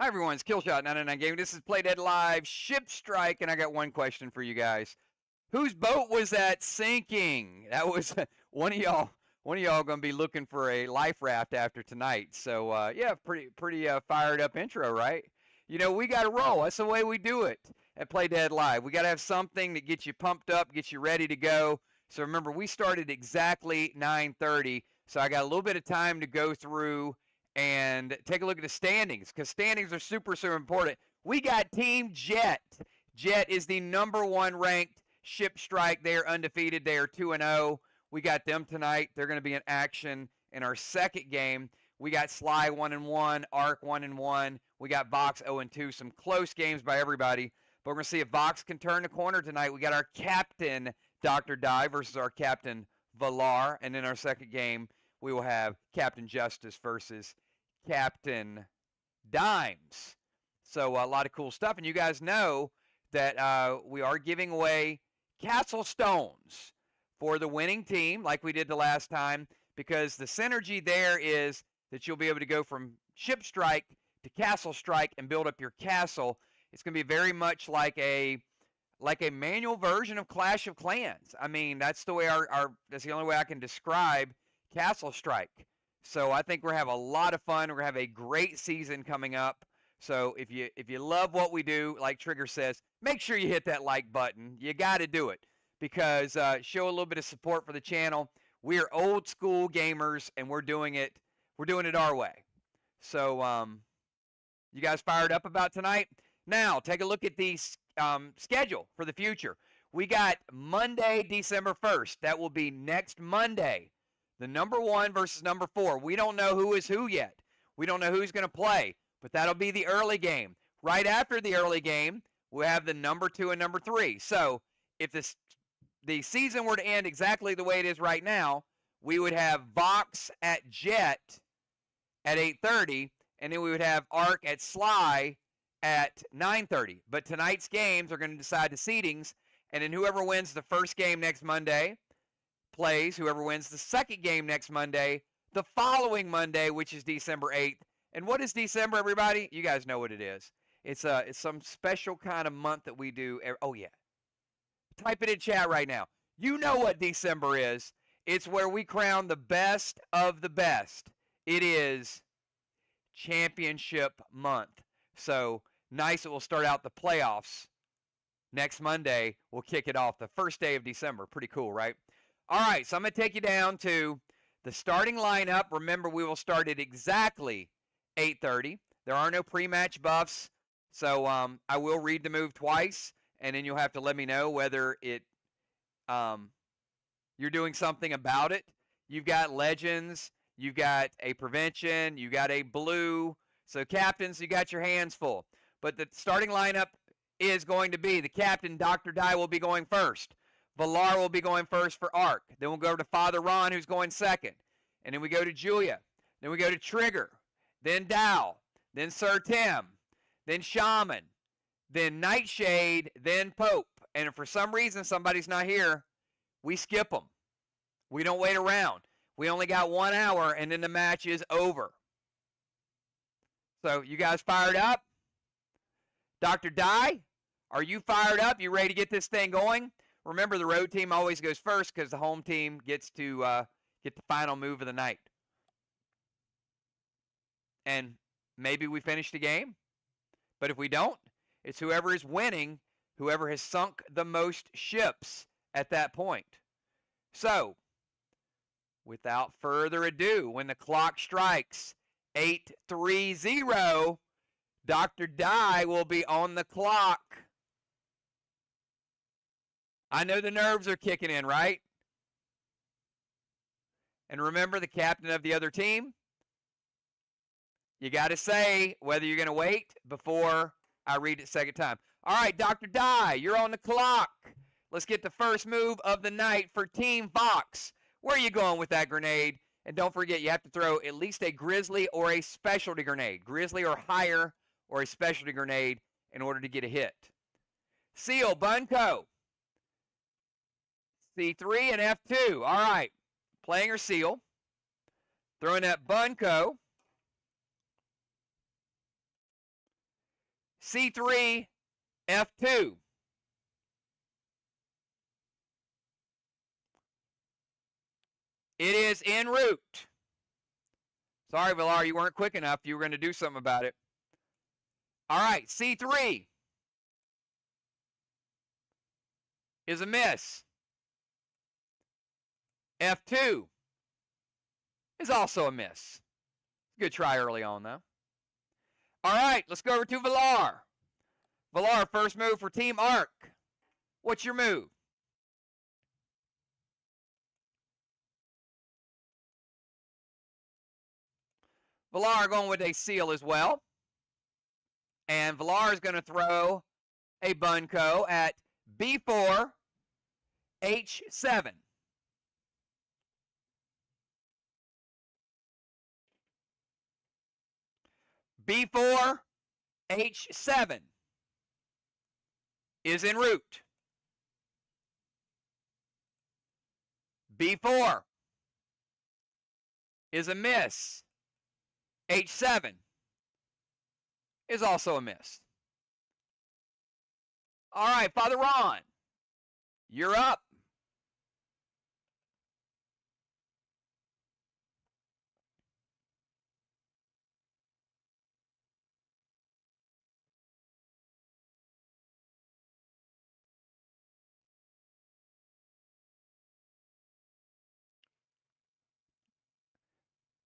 Hi, everyone. It's Killshot 99 Gaming. This is Play Dead Live Ship Strike, and I got one question for you guys. Whose boat was that sinking? That was one of y'all. One of y'all going to be looking for a life raft after tonight. So yeah, pretty fired up intro, right? You know, we got to roll. That's the way we do it at Play Dead Live. We got to have something that gets you pumped up, gets you ready to go. So remember, we started exactly 9:30. So I got a little bit of time to go through and take a look at the standings, because standings are super important. We got Team Jet. Jet is the #1 ranked Ship Strike. They are undefeated. They are 2-0. We got them tonight. They're going to be in action in our second game. We got Sly 1-1, Arc 1-1. We got Vox 0-2. Some close games by everybody. But we're going to see if Vox can turn the corner tonight. We got our captain, Dr. Die, versus our captain, Valar. And in our second game, we will have Captain Justice versus Captain Dimes. So a lot of cool stuff. And you guys know that we are giving away Castle Stones for the winning team like we did the last time, because the synergy there is that you'll be able to go from Ship Strike to Castle Strike and build up your castle. It's going to be very much like a manual version of Clash of Clans. I mean, that's the way that's the only way I can describe Castle Strike. So I think we're going to have a lot of fun. We're going to have a great season coming up. So if you love what we do, like Trigger says, make sure you hit that like button. You got to do it, because show a little bit of support for the channel. We are old school gamers, and we're doing it our way. So you guys fired up about tonight? Now take a look at the schedule for the future. We got Monday, December 1st. That will be next Monday. The #1 versus #4. We don't know who is who yet. We don't know who's going to play, but that'll be the early game. Right after the early game, we'll have the #2 and #3. So if the season were to end exactly the way it is right now, we would have Vox at Jet at 8:30, and then we would have Arc at Sly at 9:30. But tonight's games are going to decide the seedings, and then whoever wins the first game next Monday plays whoever wins the second game next Monday, the following Monday, which is December 8th. And what is December, everybody? You guys know what it is. It's some special kind of month that we do. Oh, yeah. Type it in chat right now. You know what December is. It's where we crown the best of the best. It is championship month. So nice. It will start out the playoffs next Monday. We'll kick it off the first day of December. Pretty cool, right? All right, so I'm going to take you down to the starting lineup. Remember, we will start at exactly 8:30. There are no pre-match buffs, so I will read the move twice, and then you'll have to let me know whether you're doing something about it. You've got legends, you've got a prevention, you got a blue. So captains, you got your hands full. But the starting lineup is going to be the captain, Dr. Die, will be going first. Valar will be going first for Arc. Then we'll go to Father Ron, who's going second. And then we go to Julia. Then we go to Trigger. Then Dow. Then Sir Tim. Then Shaman. Then Nightshade. Then Pope. And if for some reason somebody's not here, we skip them. We don't wait around. We only got 1 hour, and then the match is over. So you guys fired up? Dr. Die, are you fired up? You ready to get this thing going? Remember, the road team always goes first because the home team gets to get the final move of the night. And maybe we finish the game. But if we don't, it's whoever is winning, whoever has sunk the most ships at that point. So, without further ado, when the clock strikes 8:30, Dr. Die will be on the clock. I know the nerves are kicking in, right? And remember, the captain of the other team, you got to say whether you're going to wait before I read it second time. All right, Dr. Die, you're on the clock. Let's get the first move of the night for Team Vox. Where are you going with that grenade? And don't forget, you have to throw at least a grizzly or a specialty grenade. Grizzly or higher, or a specialty grenade in order to get a hit. Seal, Bunko. C3 and F2. All right. Playing her Seal. Throwing that Bunko. C3, F2. It is en route. Sorry, Villar, you weren't quick enough. You were going to do something about it. All right, C3 is a miss. F2 is also a miss. Good try early on, though. All right, let's go over to Villar. Villar, first move for Team Arc. What's your move? Villar going with a seal as well. And Villar is going to throw a bunco at B4, H7. B4, H7 is en route. B4 is a miss. H7 is also a miss. All right, Father Ron, you're up.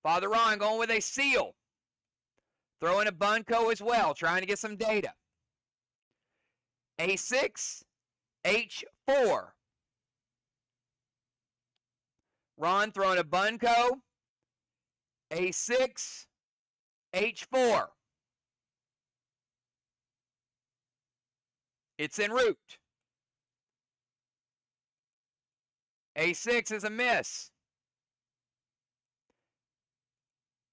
Father Ron going with a seal. Throwing a bunco as well, trying to get some data. A6, H4. Ron throwing a bunco. A6, H4. It's en route. A6 is a miss.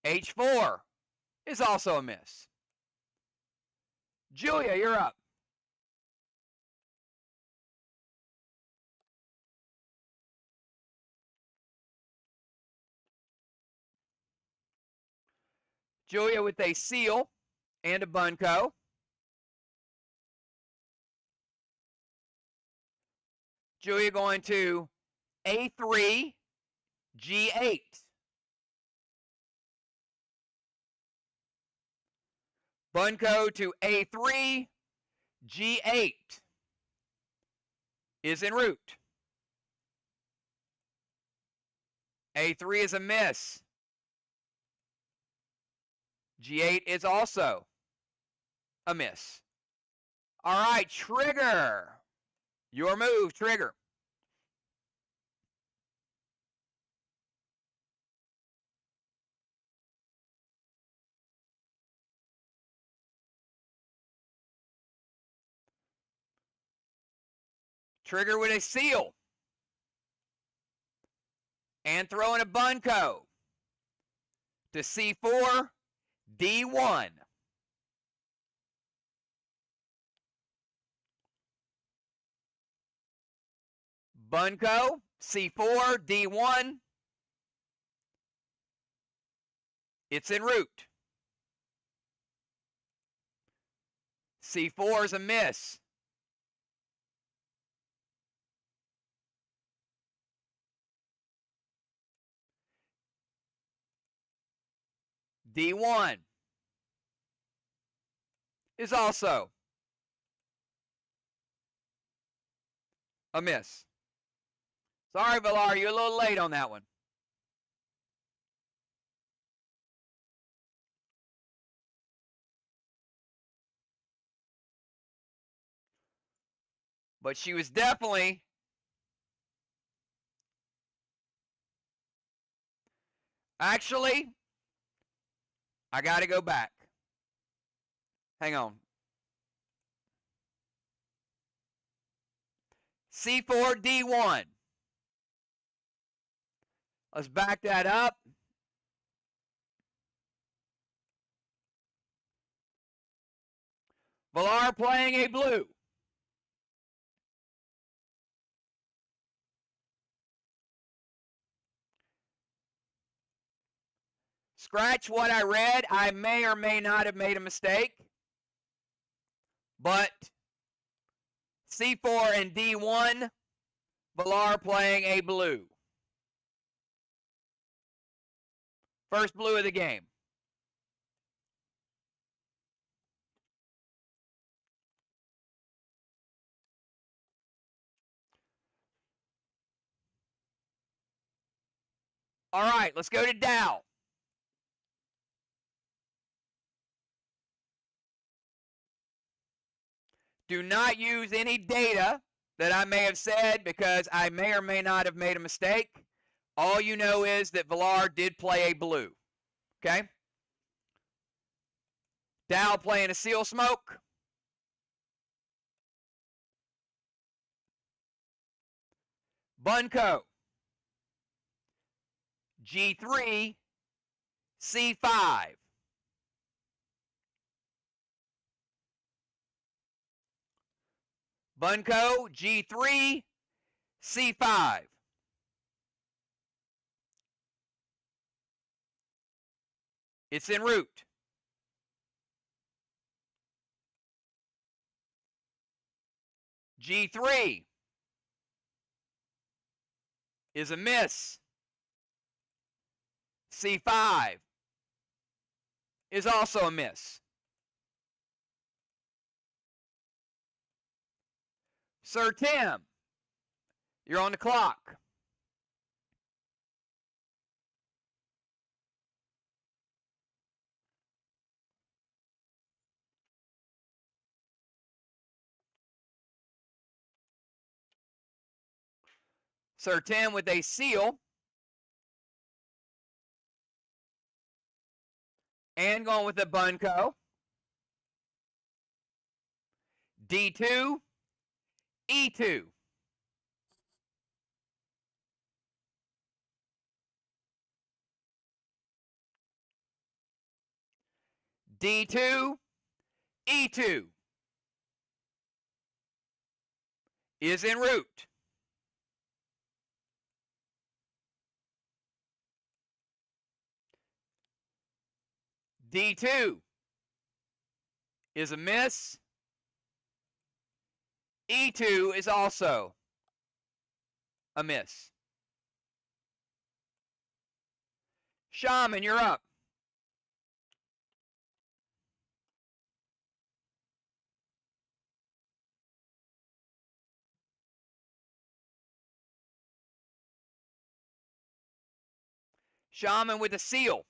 H4 is also a miss. Julia, you're up. Julia with a seal and a bunco. Julia going to A3, G8. Bunco to A3, G8 is en route. A3 is a miss. G8 is also a miss. All right, Trigger. Your move, Trigger. Trigger with a seal. And throwing a bunco to C4, D1. Bunco, C4, D1. It's en route. C4 is a miss. D1 is also a miss. Sorry, Villar, you're a little late on that one. But she was definitely actually, I got to go back. Hang on. C4, D1. Let's back that up. Villar playing a blue. Scratch what I read. I may or may not have made a mistake. But C4 and D1, Villar playing a blue. First blue of the game. All right, let's go to Dow. Do not use any data that I may have said because I may or may not have made a mistake. All you know is that Villar did play a blue. Okay? Dow playing a seal smoke. Bunko. G3, C5. Bunko, G3, C5. It's en route. G3 is a miss. C5 is also a miss. Sir Tim, you're on the clock. Sir Tim with a seal. And going with the Bunko. D2, E2. D2, E2 is en route. D2 is a miss. E2 is also a miss. Shaman, you're up. Shaman with a seal.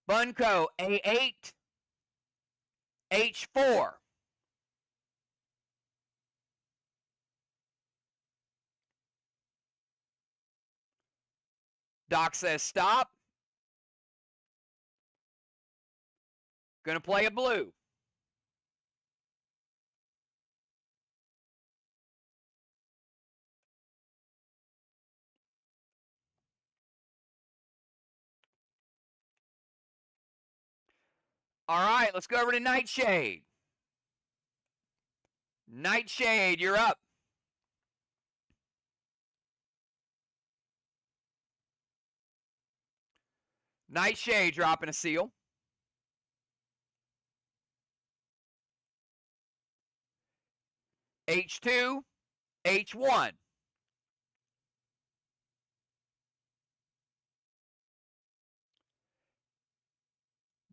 Bunko, A8, H4. Doc says stop. Gonna play a blue. All right, let's go over to Nightshade. Nightshade, you're up. Nightshade dropping a seal. H2, H1.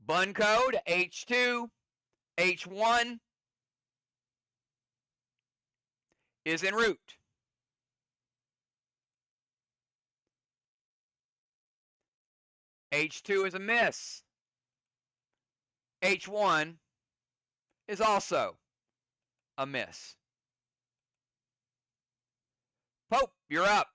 Bunko to H2, H1 is en route. H2 is a miss. H1 is also a miss. Pope, you're up.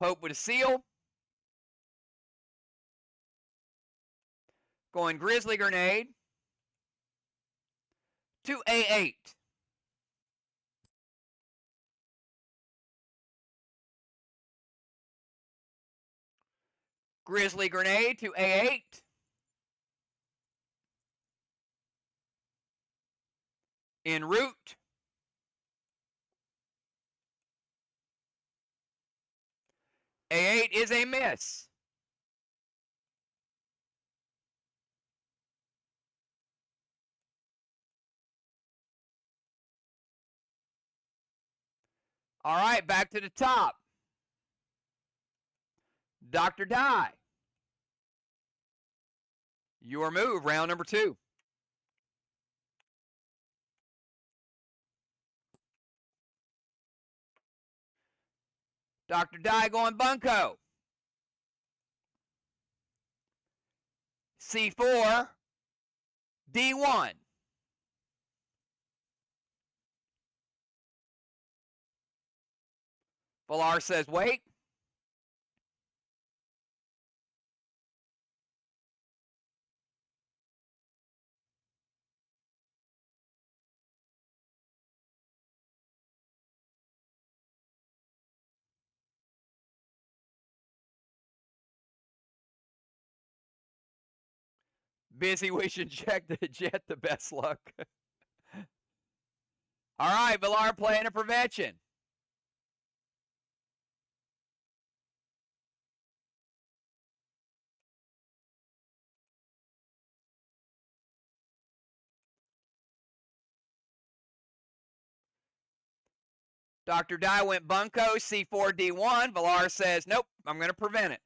Pope with a seal. Going Grizzly Grenade to A8. Grizzly Grenade to A8. En route. A8 is a miss. All right, back to the top. Dr. Die. Your move, round number 2. Dr. Die going bunco. C4, D1. Villar says wait. Busy wishing Jet the best luck. All right, Villar playing a prevention. Dr. Die went bunco, C4, D1. Villar says, nope, I'm going to prevent it.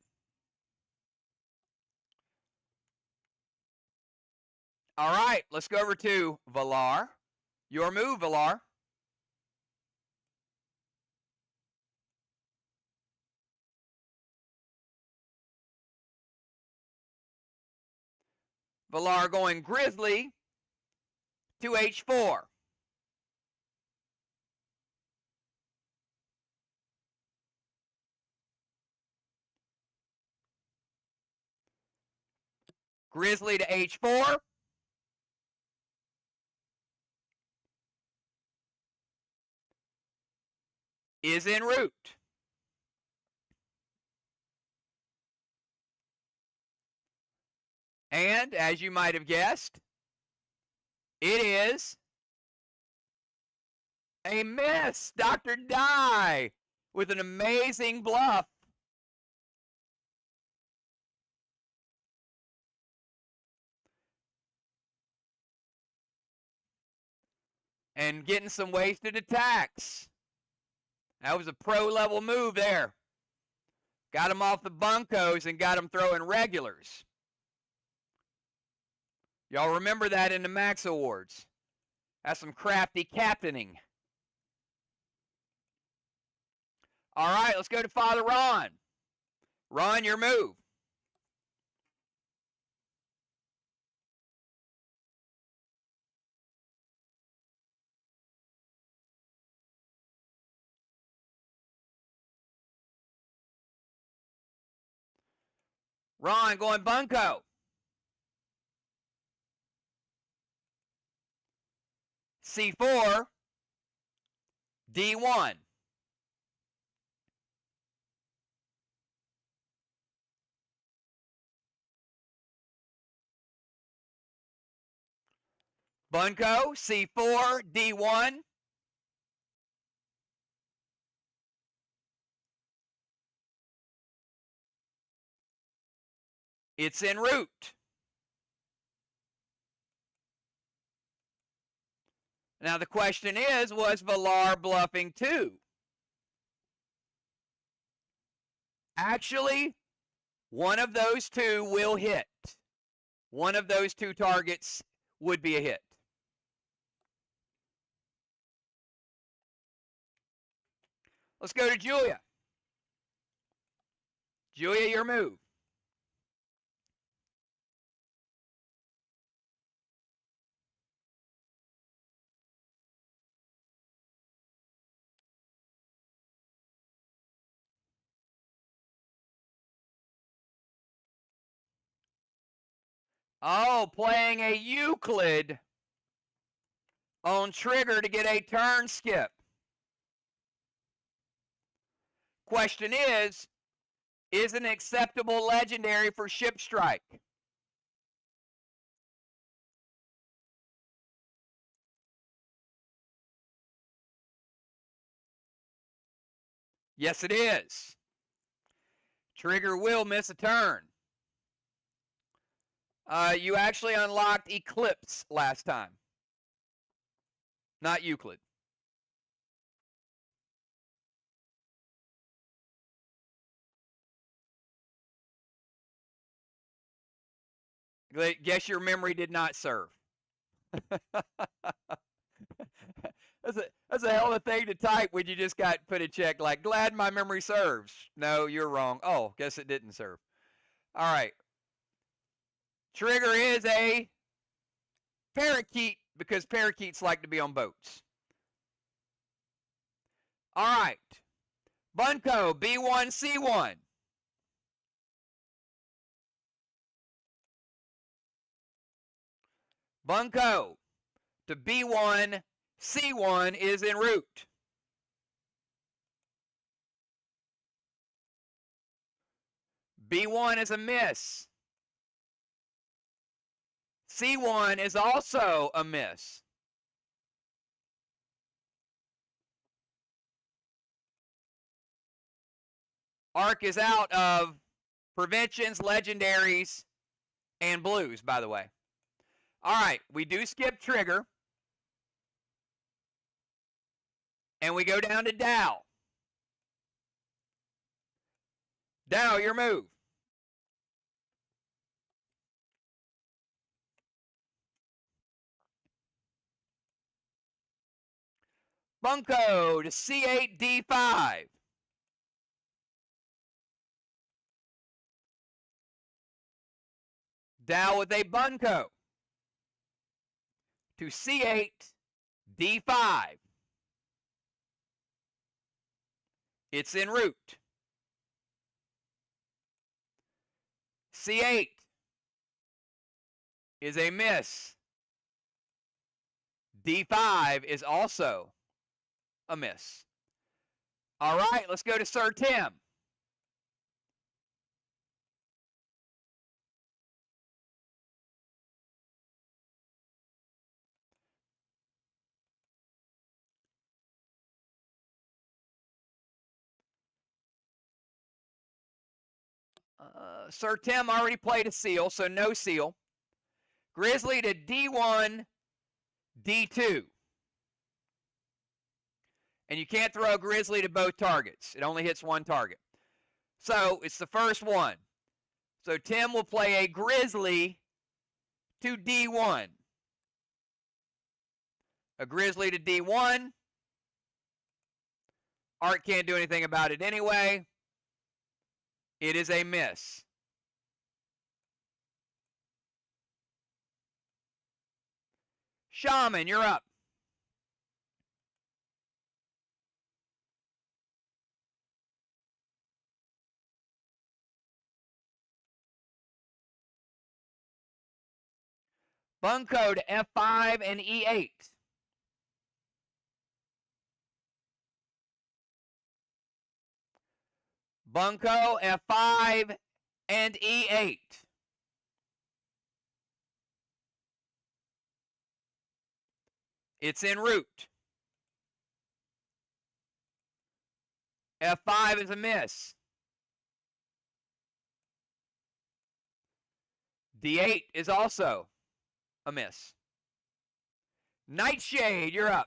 All right, let's go over to Villar. Your move, Villar. Villar going Grizzly to H4. Grizzly to H4. Is en route. And, as you might have guessed, it is a miss. Dr. Die with an amazing bluff. And getting some wasted attacks. That was a pro-level move there. Got him off the bunkos and got him throwing regulars. Y'all remember that in the Max Awards. That's some crafty captaining. All right, let's go to Father Ron. Ron, your move. Ron going bunco. C4, D1. Bunco, C4, D1. It's en route. Now the question is, was Villar bluffing too? Actually, one of those two will hit. One of those two targets would be a hit. Let's go to Julia. Julia, your move. Oh, playing a Euclid on trigger to get a turn skip. Question is, is an acceptable legendary for Ship Strike? Yes, it is. Trigger will miss a turn. You actually unlocked Eclipse last time, not Euclid. Guess your memory did not serve. That's a hell of a thing to type when you just got put a check like, glad my memory serves. No, you're wrong. Oh, guess it didn't serve. All right. Trigger is a parakeet because parakeets like to be on boats. All right. Bunko, B1C1. Bunko to B1C1 is en route. B1 is a miss. C1 is also a miss. Arc is out of preventions, legendaries, and blues, by the way. All right, we do skip trigger. And we go down to Dow. Dow, your move. Bunko to C8, D5. Dow with a Bunko to C8, D5. It's en route. C8 is a miss. D5 is also a miss. All right, let's go to Sir Tim. Sir Tim already played a seal, so no seal. Grizzly to D1, D2. And you can't throw a Grizzly to both targets. It only hits one target. So it's the first one. So Tim will play a Grizzly to D1. A Grizzly to D1. Art can't do anything about it anyway. It is a miss. Shaman, you're up. Bunko to F5 and E8. Bunko, F5, and E8. It's en route. F5 is a miss. D8 is also a miss. Nightshade, you're up.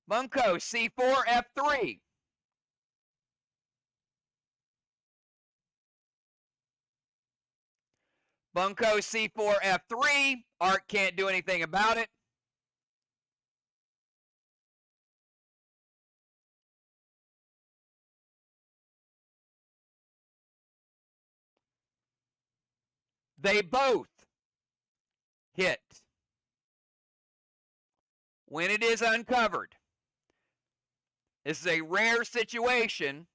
Bunko, C4, F3. Bunko, C4, F3. Art can't do anything about it. They both hit. When it is uncovered, this is a rare situation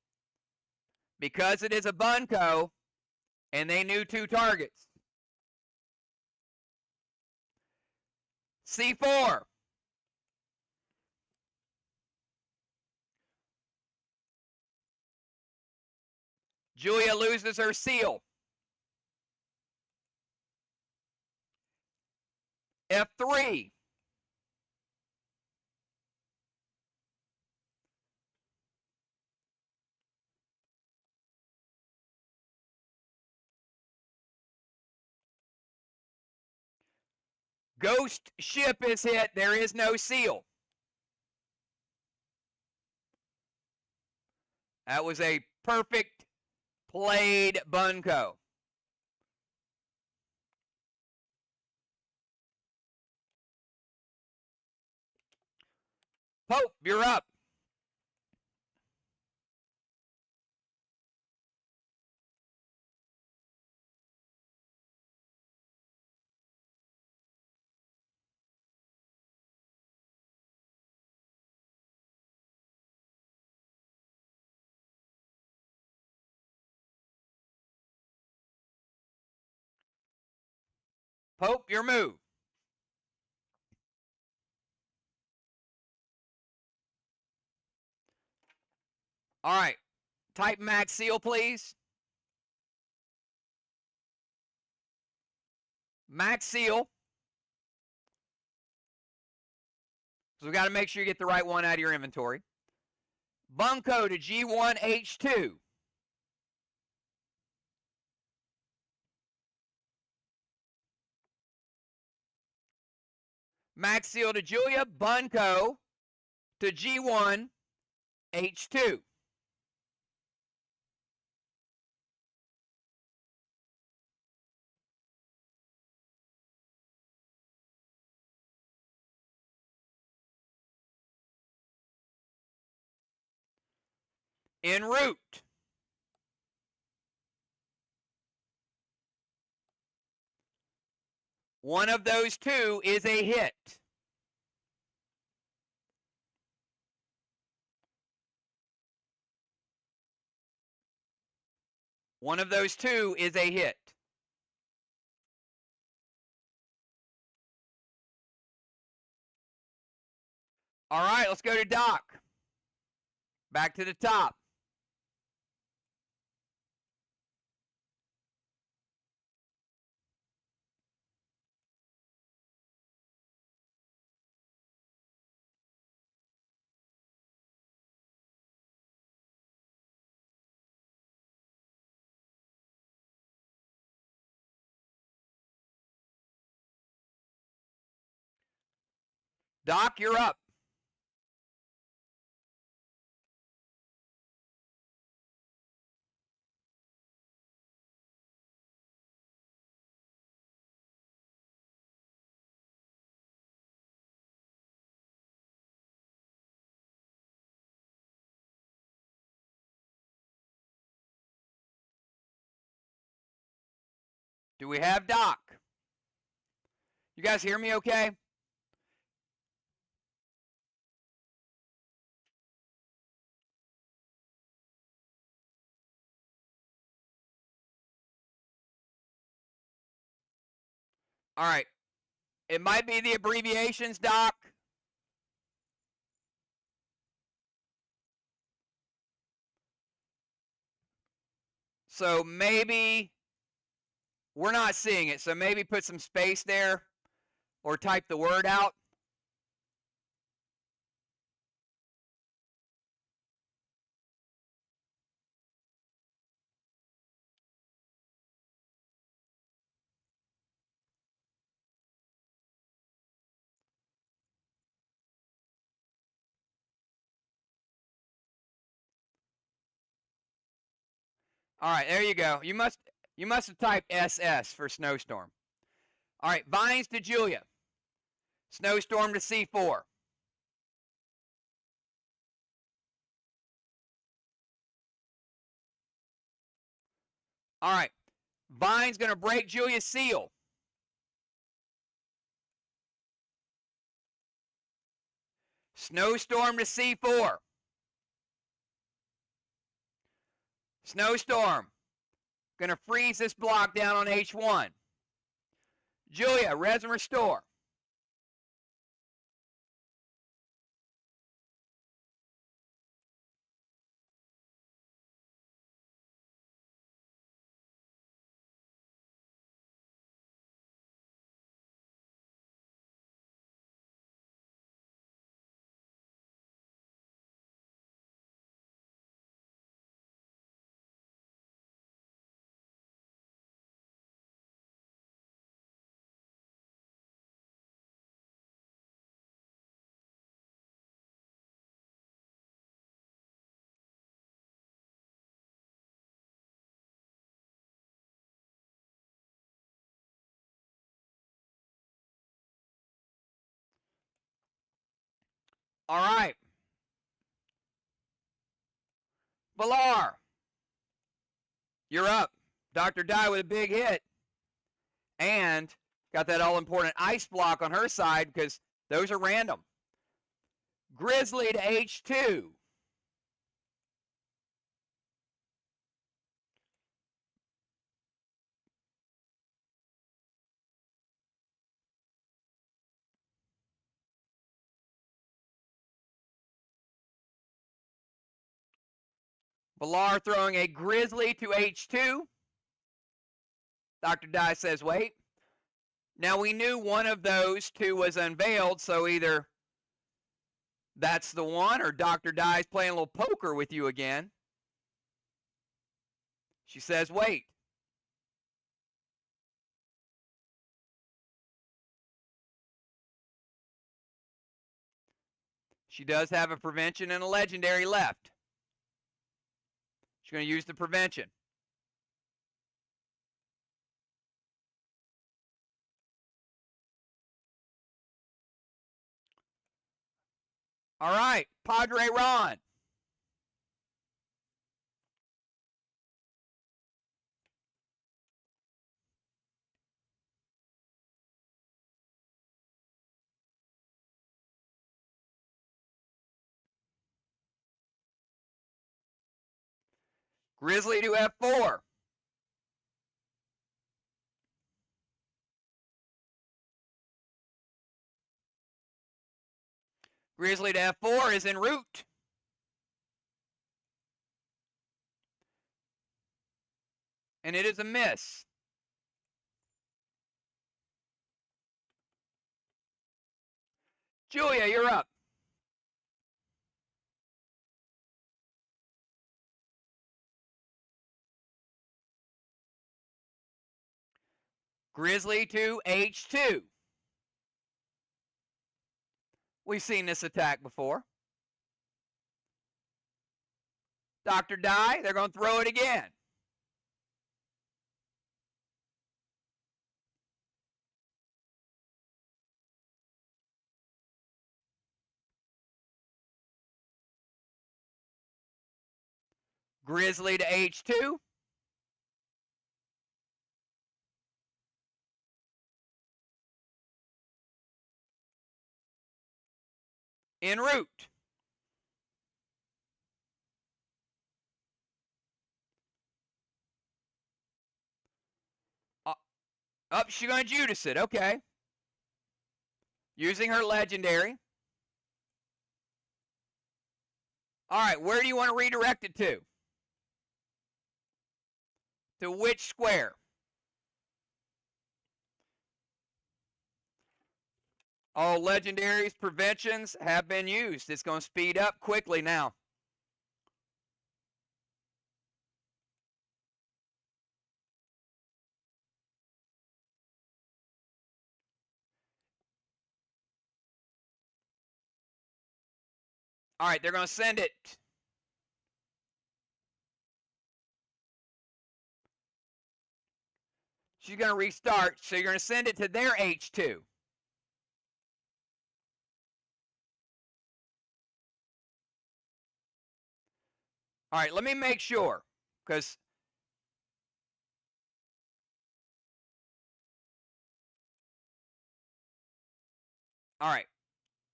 Because it is a bunco, and they knew 2 targets. C4. Julia loses her seal. F3. Ghost ship is hit. There is no seal. That was a perfect played bunco. Pope, you're up. Pope, your move. All right. Type max seal, please. Max seal. So we got to make sure you get the right one out of your inventory. Bunco to G1H2. Max seal to Julia. Bunco to G1H2. En route. One of those 2 is a hit. One of those 2 is a hit. All right, let's go to Doc. Back to the top. Doc, you're up. Do we have Doc? You guys hear me okay? All right. It might be the abbreviations, Doc. So maybe we're not seeing it. So maybe put some space there or type the word out. All right, there you go. You must have typed SS for snowstorm. All right, Vines to Julia. Snowstorm to C4. All right. Vine's going to break Julia's seal. Snowstorm to C4. Snowstorm. Going to freeze this block down on H1. Julia, res and restore. All right. Villar, you're up. Dr. Dye with a big hit. And got that all-important ice block on her side because those are random. Grizzly to H2. Villar throwing a Grizzly to H2. Dr. Dye says wait. Now we knew one of those two was unveiled, so either that's the one or Dr. Dye's playing a little poker with you again. She says wait. She does have a prevention and a legendary left. She's going to use the prevention. All right, Padre Ron. Grizzly to F4. Grizzly to F4 is en route. And it is a miss. Julia, you're up. Grizzly to H2. We've seen this attack before. Dr. Dye, they're going to throw it again. Grizzly to H2. En route. Up, she's going to Judas it. Okay. Using her legendary. All right, where do you want to redirect it to? To which square? All legendaries, preventions have been used. It's going to speed up quickly now. All right, they're going to send it. She's going to restart, so you're going to send it to their H2. All right, let me make sure, because all right,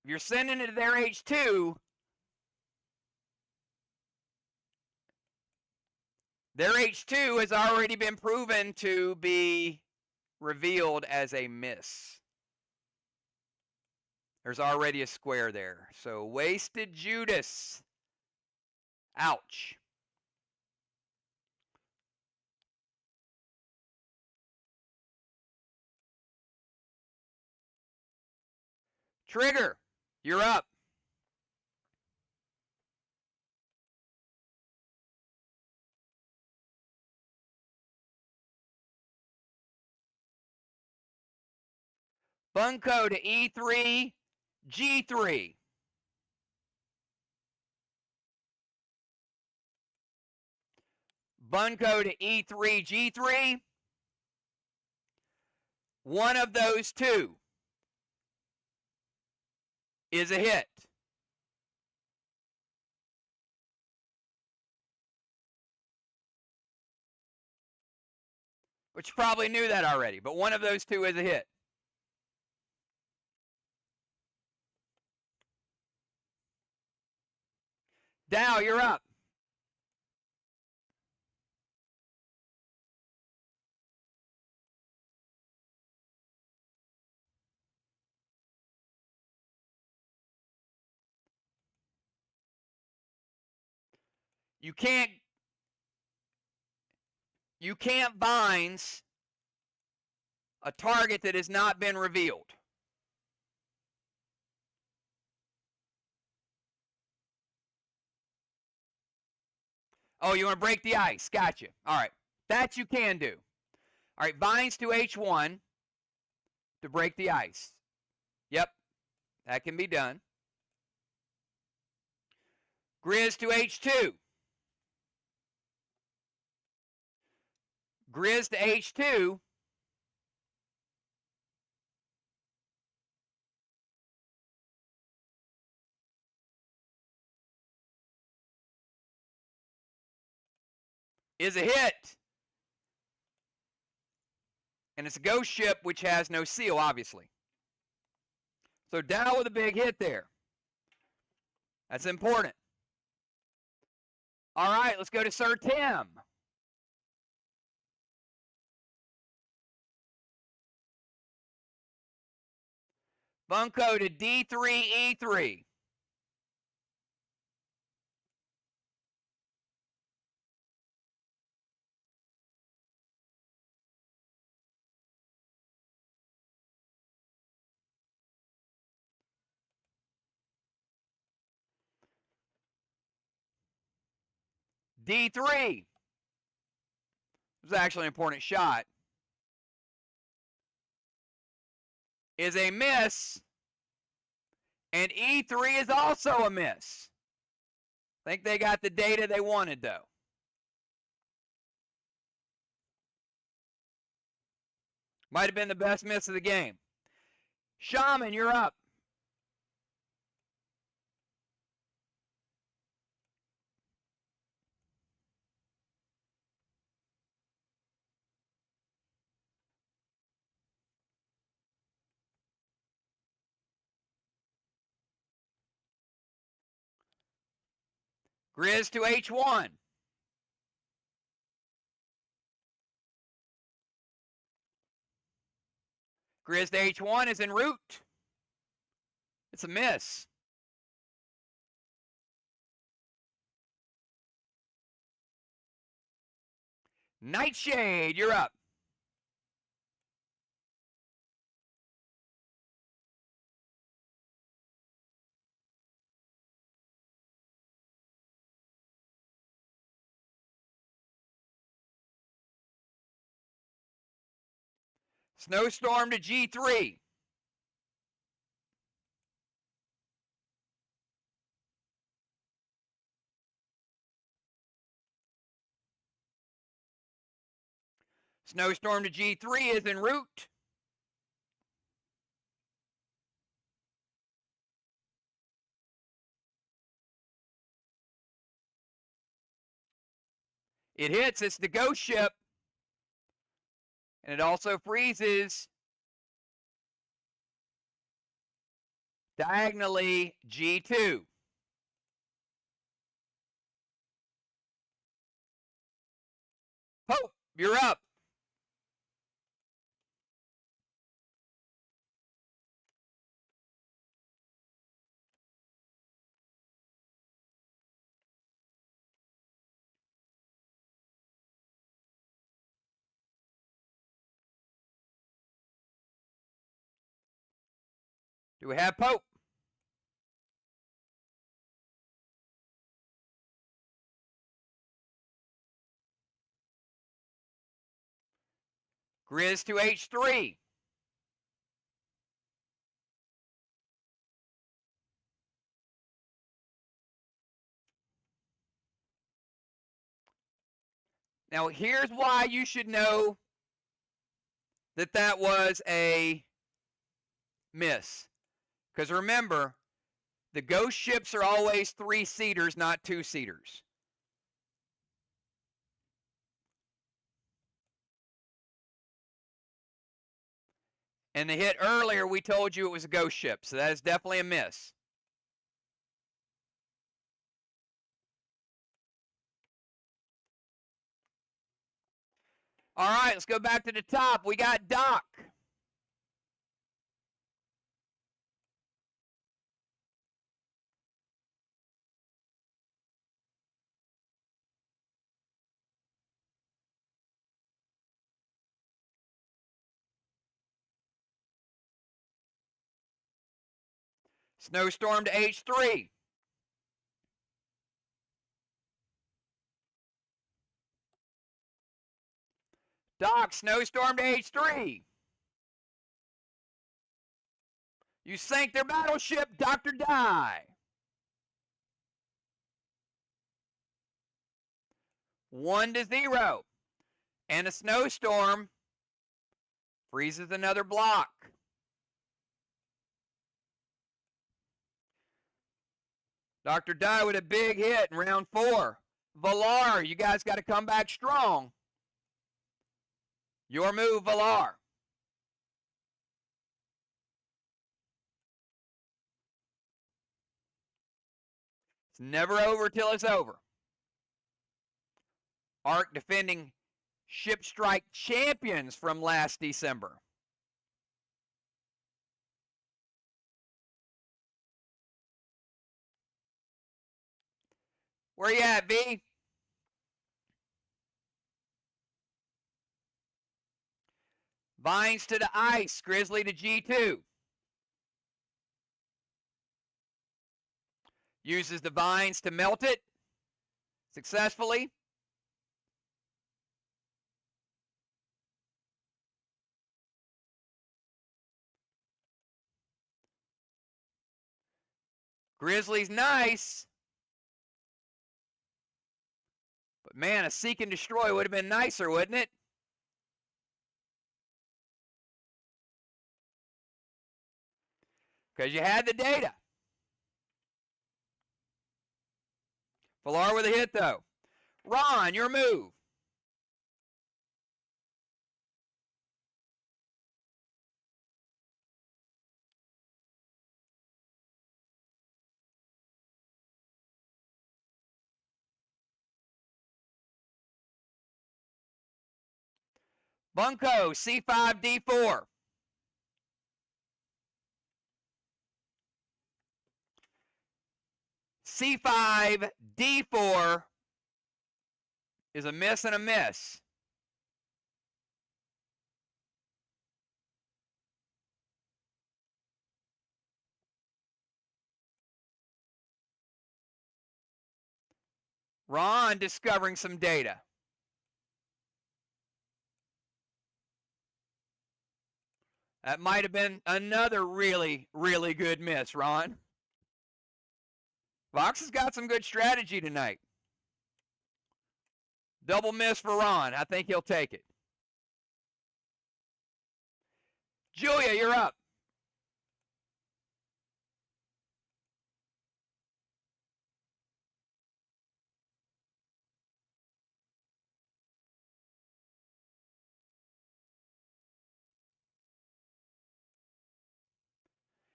if you're sending it to their H2, Their H2 has already been proven to be revealed as a miss. There's already a square there. So wasted Judas. Ouch. Trigger, you're up. Bunko to E3, G3. Bunko to E3, G3. One of those two is a hit. But you probably knew that already, but one of those two is a hit. Dow, you're up. You can't binds a target that has not been revealed. Oh, you want to break the ice. Gotcha. All right. That you can do. All right. Binds to H1 to break the ice. Yep. That can be done. Grizz to H2. Grizz to H2. Is a hit. And it's a ghost ship which has no seal, obviously. So Dow with a big hit there. That's important. All right, let's go to Sir Tim. Bunko to D3, E3. D3 was actually an important shot. Is a miss. And E3 is also a miss. I think they got the data they wanted, though. Might have been the best miss of the game. Shaman, you're up. Grizz to H1. Grizz to H1 is en route. It's a miss. Nightshade, you're up. Snowstorm to G3. Snowstorm to G3 is en route. It hits. It's the ghost ship. And it also freezes diagonally G2. you're up. Do we have Pope? Grizz to H3. Now, here's why you should know that that was a miss. Because remember, the ghost ships are always 3-seaters, not 2-seaters. And the hit earlier, we told you it was a ghost ship, so that is definitely a miss. All right, let's go back to the top. We got Doc. Snowstorm to H3. Doc, Snowstorm to H3. You sank their battleship, Dr. Die. 1-0. And a snowstorm freezes another block. Dr. Die with a big hit in round 4. Valar, you guys got to come back strong. Your move, Valar. It's never over till it's over. Ark defending Ship Strike champions from last December. Where you at, V? Vines to the ice, Grizzly to G2. Uses the vines to melt it successfully. Grizzly's nice. But man, a seek and destroy would have been nicer, wouldn't it? Because you had the data. Valar with a hit, though. Ron, your move. Bunko, C5, D4. C5, D4 is a miss and a miss. Ron discovering some data. That might have been another really, really good miss, Ron. Vox has got some good strategy tonight. Double miss for Ron. I think he'll take it. Julia, you're up.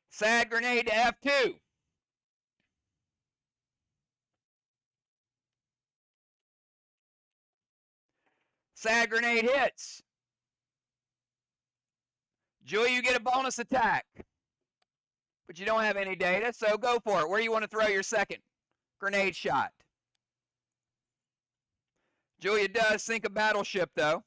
Sad grenade to F2. Sad grenade hits. Julie, you get a bonus attack. But you don't have any data, so go for it. Where do you want to throw your second grenade shot? Julia does sink a battleship, though.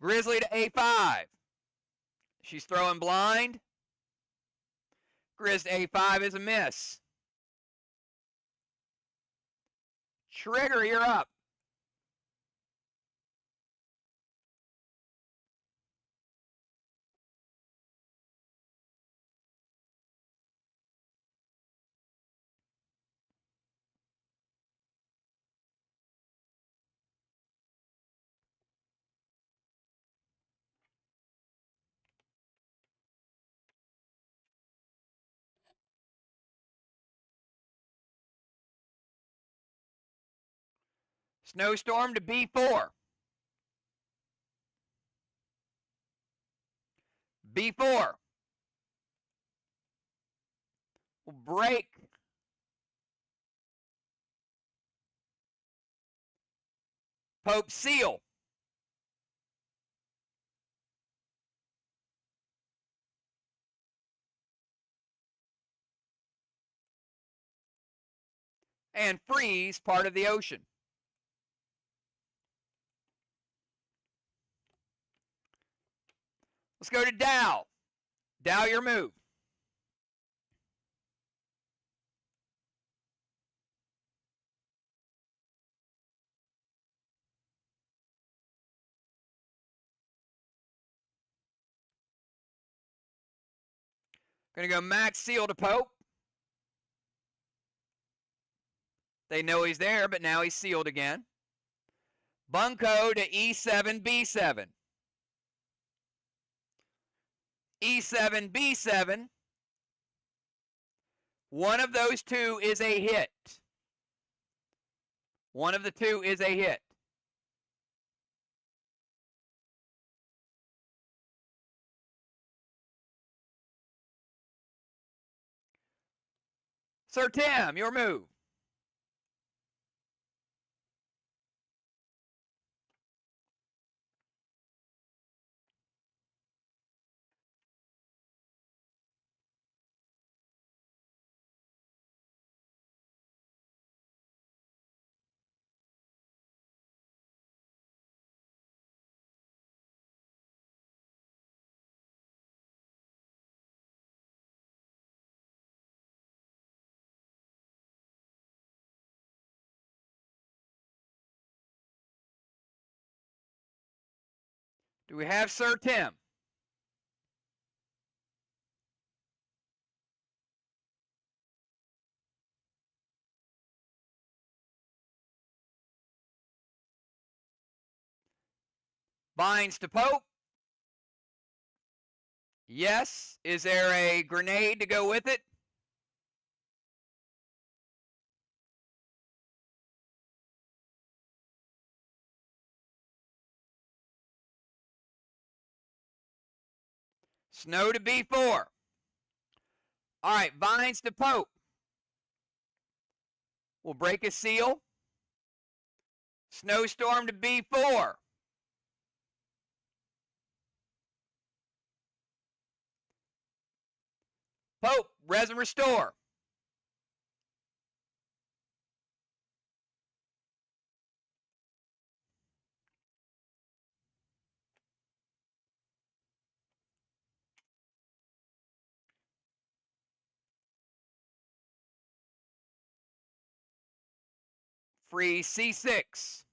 Grizzly to A5. She's throwing blind. Grizz to A5 is a miss. Trigger, you're up. Snowstorm to B4. B4. Will break. Pope seal. And freeze part of the ocean. Let's go to Dow. Dow, your move. Going to go max seal to Pope. They know he's there, but now he's sealed again. Bunko to E7, B7. E7, B7. One of those two is a hit. One of the two is a hit. Sir Tim, your move. Do we have Sir Tim? Binds to Pope. Yes. Is there a grenade to go with it? Snow to B4. All right, Vines to Pope. We'll break a seal. Snowstorm to B4. Pope, res and restore. Free C6.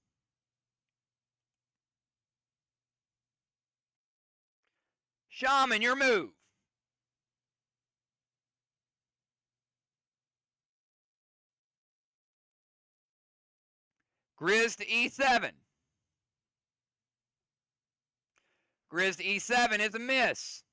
Shaman, your move. Grizz to E7. Grizz to E7 is a miss.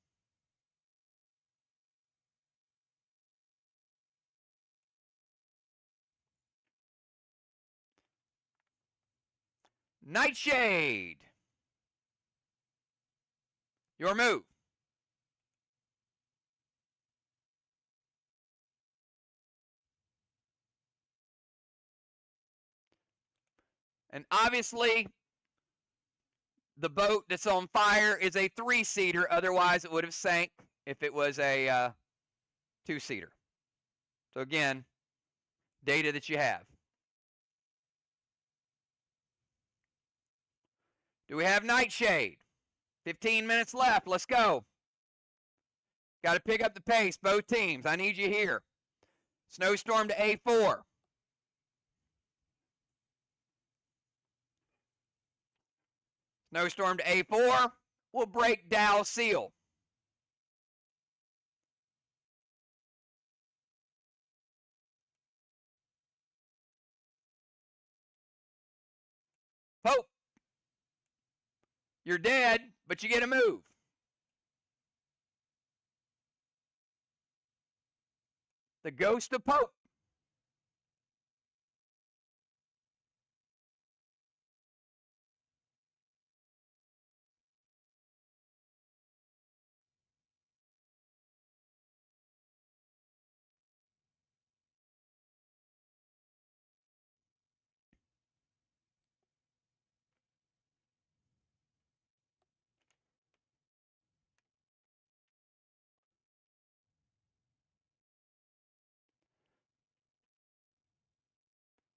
Nightshade. Your move. And obviously, the boat that's on fire is a 3-seater. Otherwise, it would have sank if it was a 2-seater. So again, data that you have. Do we have Nightshade? 15 minutes left. Let's go. Got to pick up the pace, both teams. I need you here. Snowstorm to A4. Snowstorm to A4. We'll break Dow seal. Pope. You're dead, but you get a move. The ghost of Pope.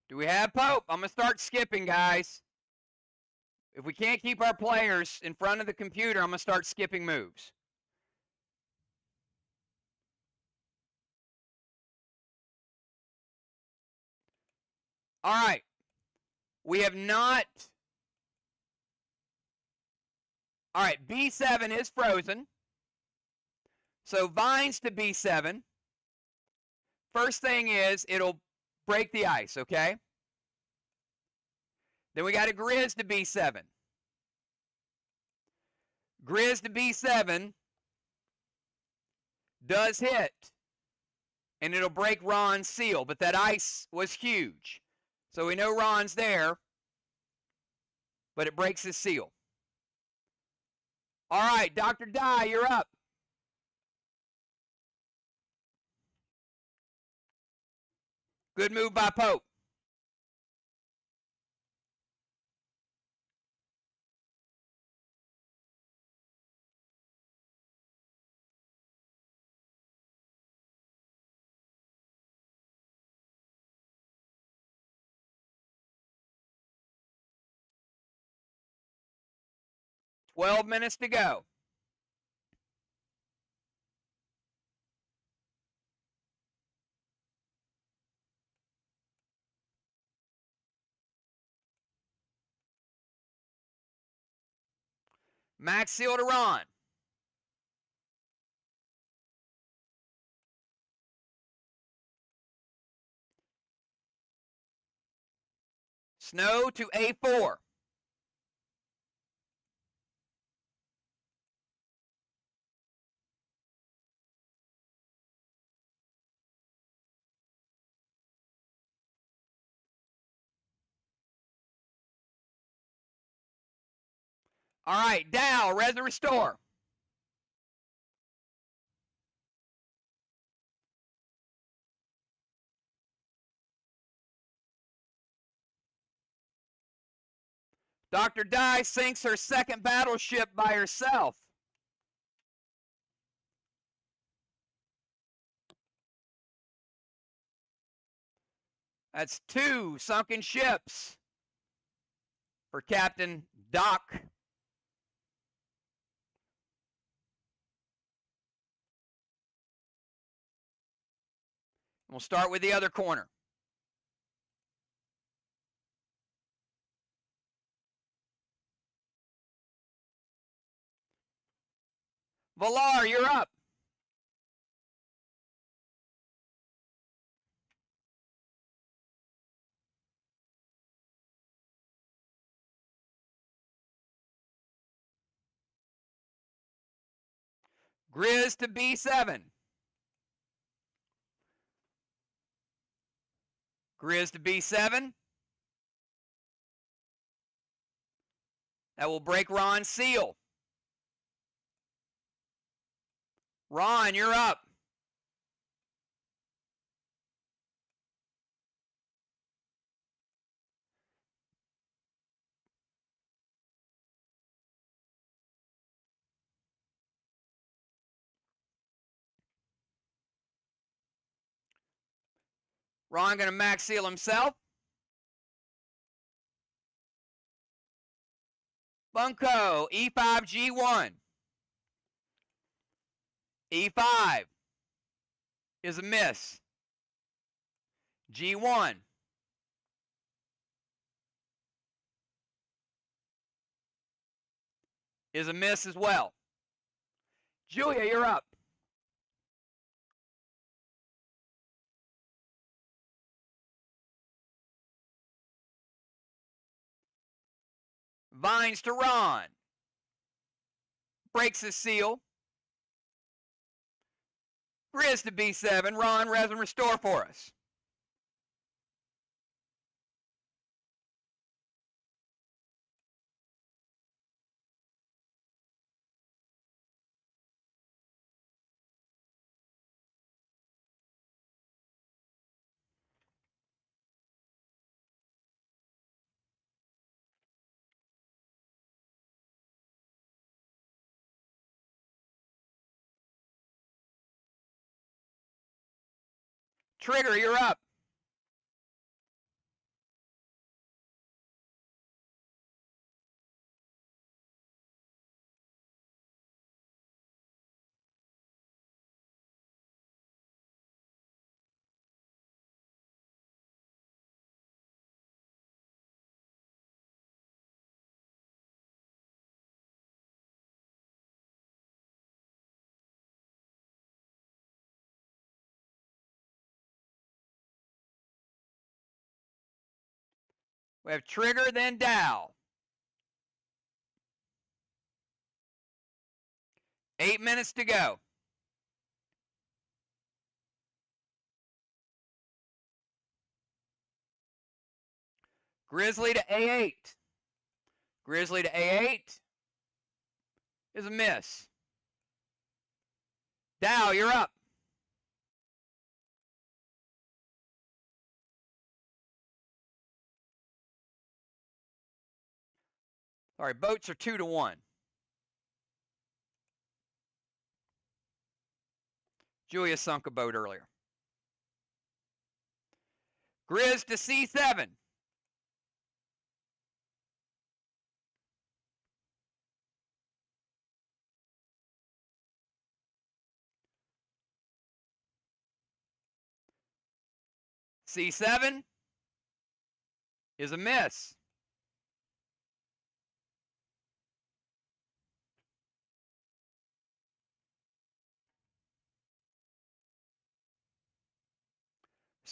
Do we have Pope? I'm going to start skipping, guys. If we can't keep our players in front of the computer, I'm going to start skipping moves. All right. We have not. All right, B7 is frozen. So vines to B7. First thing is it'll break the ice, okay? Then we got a Grizz to B7. Grizz to B7 does hit, and it'll break Ron's seal, but that ice was huge. So we know Ron's there, but it breaks his seal. All right, Dr. Dye, you're up. Good move by Pope. $12 minutes to go. Max seal to Ron. Snow to A4. All right, Dow, res the restore. Dr. Dye sinks her second battleship by herself. That's 2 sunken ships for Captain Doc. We'll start with the other corner. Valar, you're up. Grizz to B7. Grizz to B7. That will break Ron's seal. Ron, you're up. Ron going to max seal himself. Bunko, E5, G1. E5 is a miss. G1. Is a miss as well. Julia, you're up. Vines to Ron. Breaks his seal. Grizz to B7. Ron, res and restore for us. Trigger, you're up. We have trigger, then Dow. 8 minutes to go. Grizzly to A8. Grizzly to A8 is a miss. Dow, you're up. Sorry, boats are 2-1. Julia sunk a boat earlier. Grizz to C7. C7 is a miss.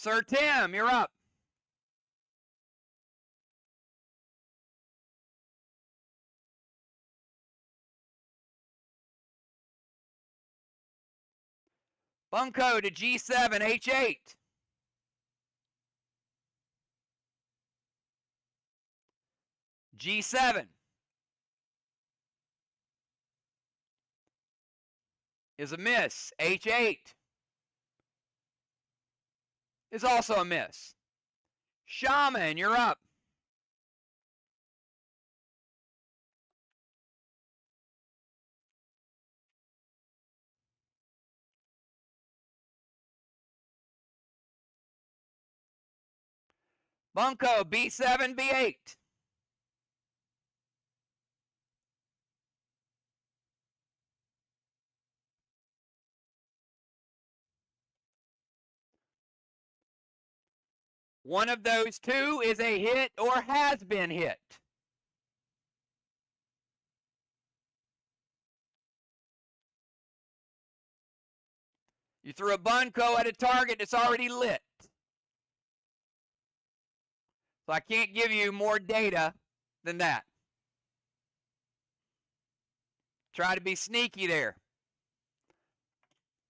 Sir Tim, you're up. Bunko to G7, H8. G7 is a miss. H8 is also a miss. Shaman, you're up. Bunko, B7, B8. One of those two is a hit or has been hit. You threw a bunco at a target that's already lit. So I can't give you more data than that. Try to be sneaky there.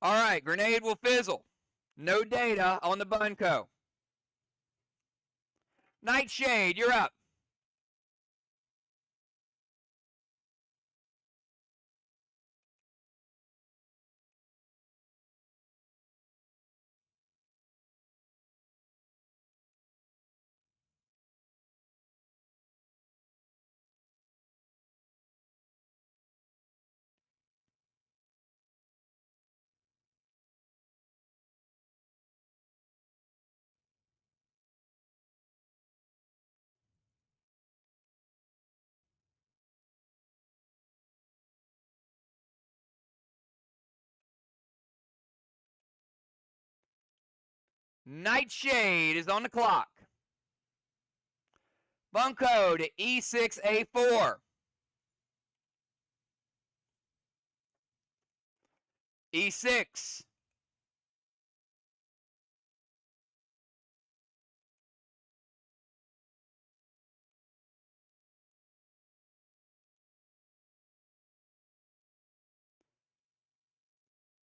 All right, grenade will fizzle. No data on the bunco. Nightshade, you're up. Nightshade is on the clock. Bunko to E6A4. E6.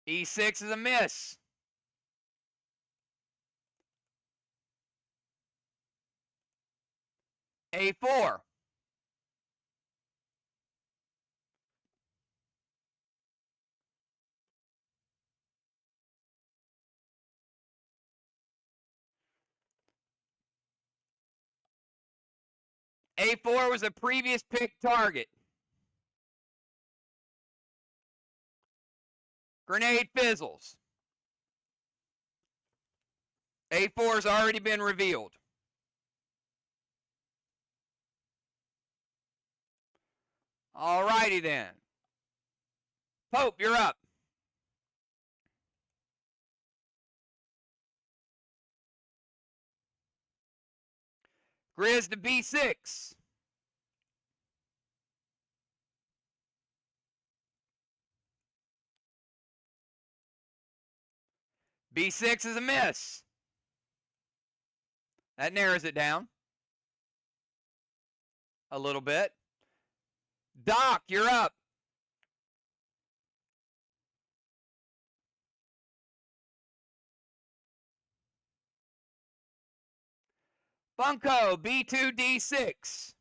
E6 is a miss. A4. A4 was a previous pick target. Grenade fizzles. A4 has already been revealed. All righty then. Pope, you're up. Grizz to B6. B6 is a miss. That narrows it down a little bit. Doc, you're up. Bunko, B2, D6.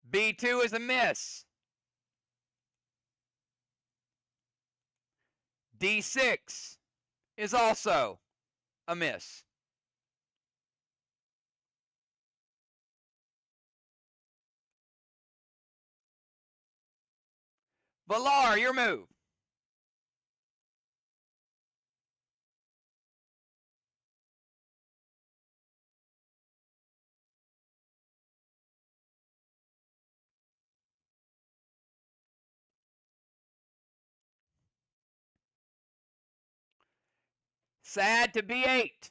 B2 is a miss. D6 is also a miss. Valar, your move. Sad to B8.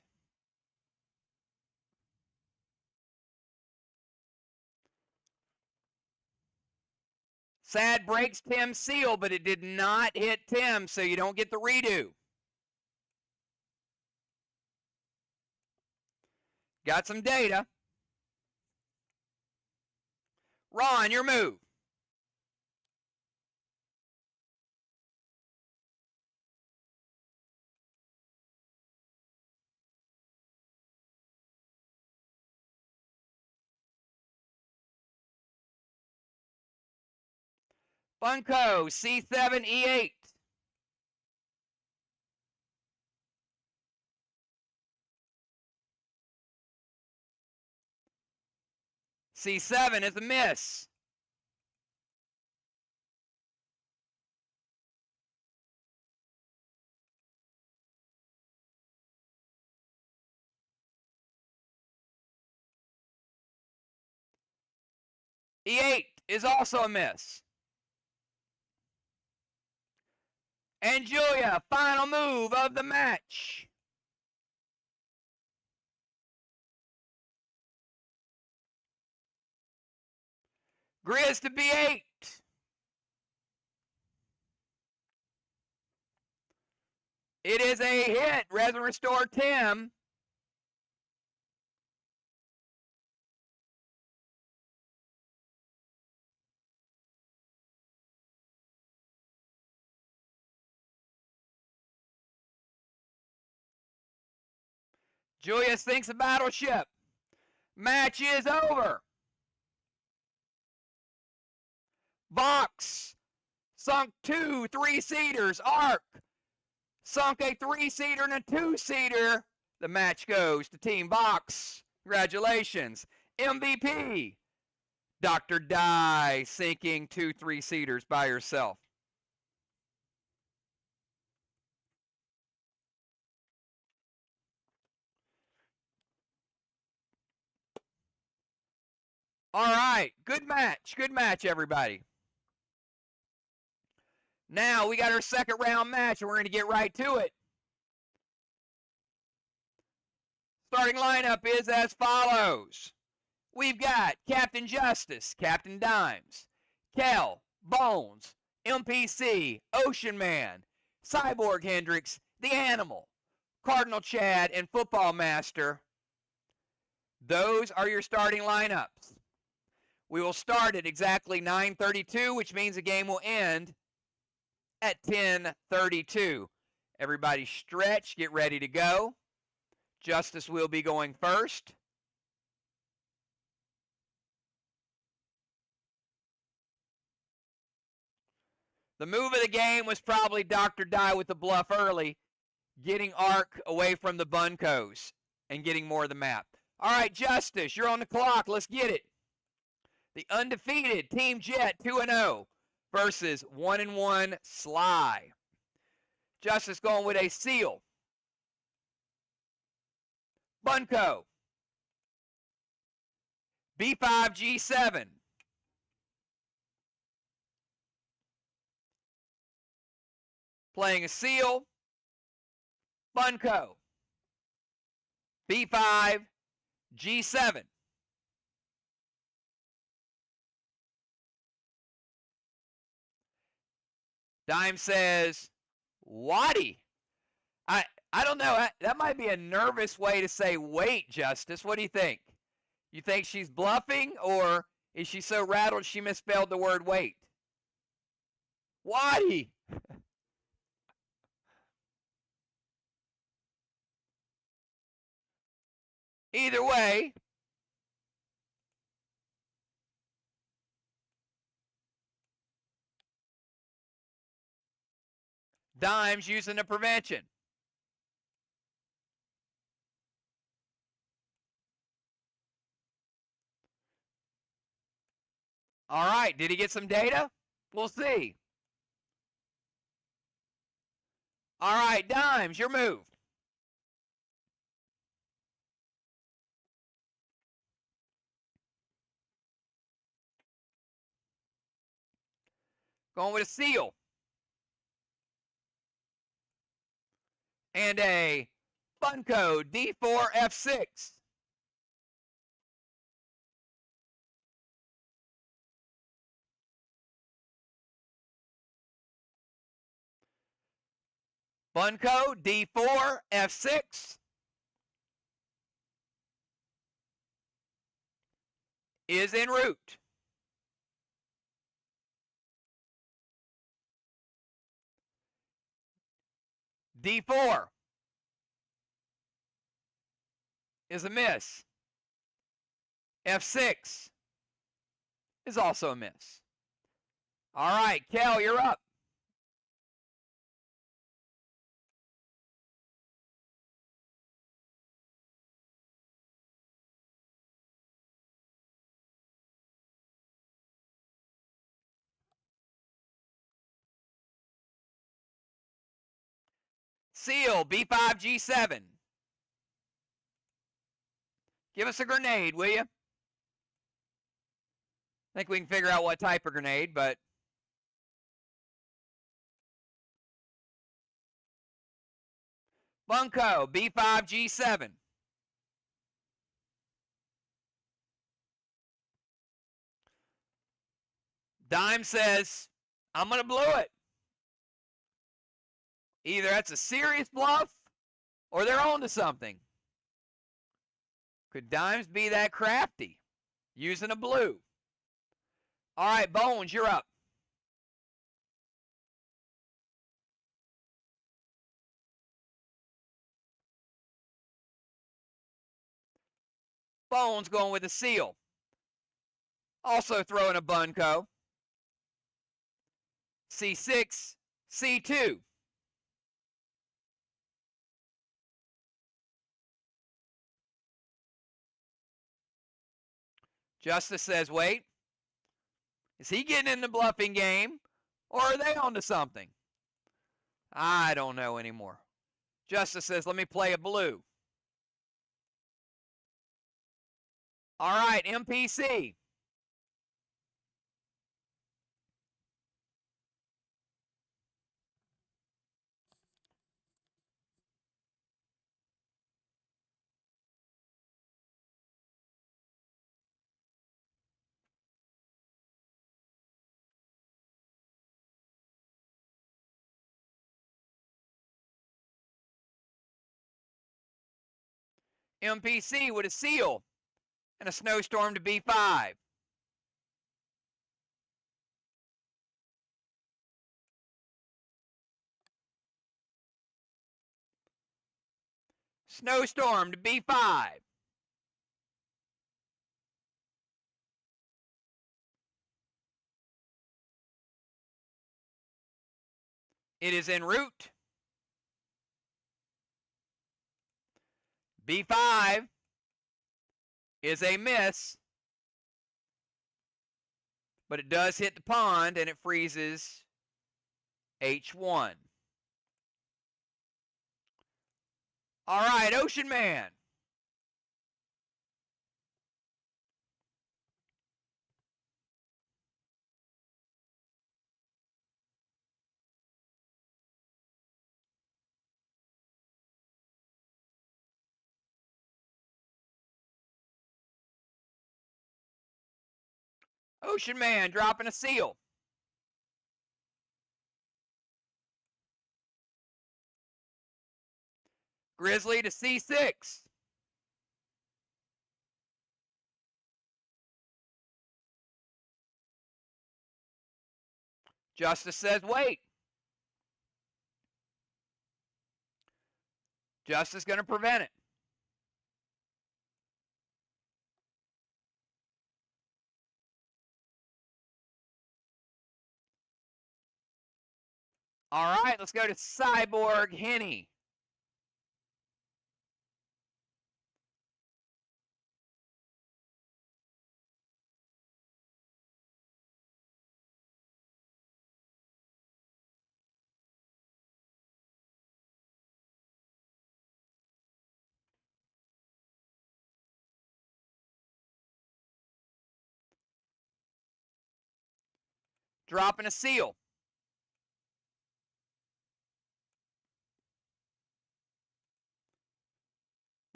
Sad breaks Tim's seal, but it did not hit Tim, so you don't get the redo. Got some data. Ron, your move. Bunko, C7, E8. C7 is a miss. E8 is also a miss. And Julia, final move of the match. Grizz to B8. It is a hit. Resin Restore Tim. Julius thinks a battleship. Match is over. Vox sunk 2 3-seaters. Arc sunk a 3-seater and a 2-seater. The match goes to Team Vox. Congratulations. MVP, Dr. Dye, sinking 2 3-seaters by herself. All right. Good match. Good match, everybody. Now we got our second round match, and we're going to get right to it. Starting lineup is as follows. We've got Captain Justice, Captain Dimes, Kel, Bones, MPC, Ocean Man, Cyborg Hendrix, The Animal, Cardinal Chad, and Football Master. Those are your starting lineups. We will start at exactly 9:32, which means the game will end at 10:32. Everybody stretch, get ready to go. Justice will be going first. The move of the game was probably Dr. Die with the bluff early, getting Ark away from the Buncos and getting more of the map. All right, Justice, you're on the clock. Let's get it. The undefeated Team Jet 2-0 versus 1-1 Sly. Justice going with a seal. Bunco. B5G7. Playing a seal. Bunco. B5G7. Dime says, Waddy. I don't know. That might be a nervous way to say wait, Justice. What do you think? You think she's bluffing, or is she so rattled she misspelled the word wait? Waddy. Either way, Dime's using the prevention. All right, did he get some data? We'll see. All right, Dimes, your move. Going with a seal. And a Bunco D4F6. Bunco D4F6 is en route. D4 is a miss. F6 is also a miss. All right, Kel, you're up. Seal, B5G7. Give us a grenade, will you? I think we can figure out what type of grenade, but... Bunco, B5G7. Dime says, I'm going to blow it. Either that's a serious bluff or they're on to something. Could Dimes be that crafty? Using a blue. All right, Bones, you're up. Bones going with a seal. Also throwing a Bunco. C6, C2. Justice says, wait. Is he getting in the bluffing game, or are they on to something? I don't know anymore. Justice says, let me play a blue. All right, MPC. MPC with a seal and a snowstorm to B5. Snowstorm to B5. It is en route. B5 is a miss, but it does hit the pond and it freezes H1. All right, Ocean Man. Ocean Man dropping a seal. Grizzly to C6. Justice says wait. Justice going to prevent it. All right, let's go to Cyborg Henny. Dropping a seal.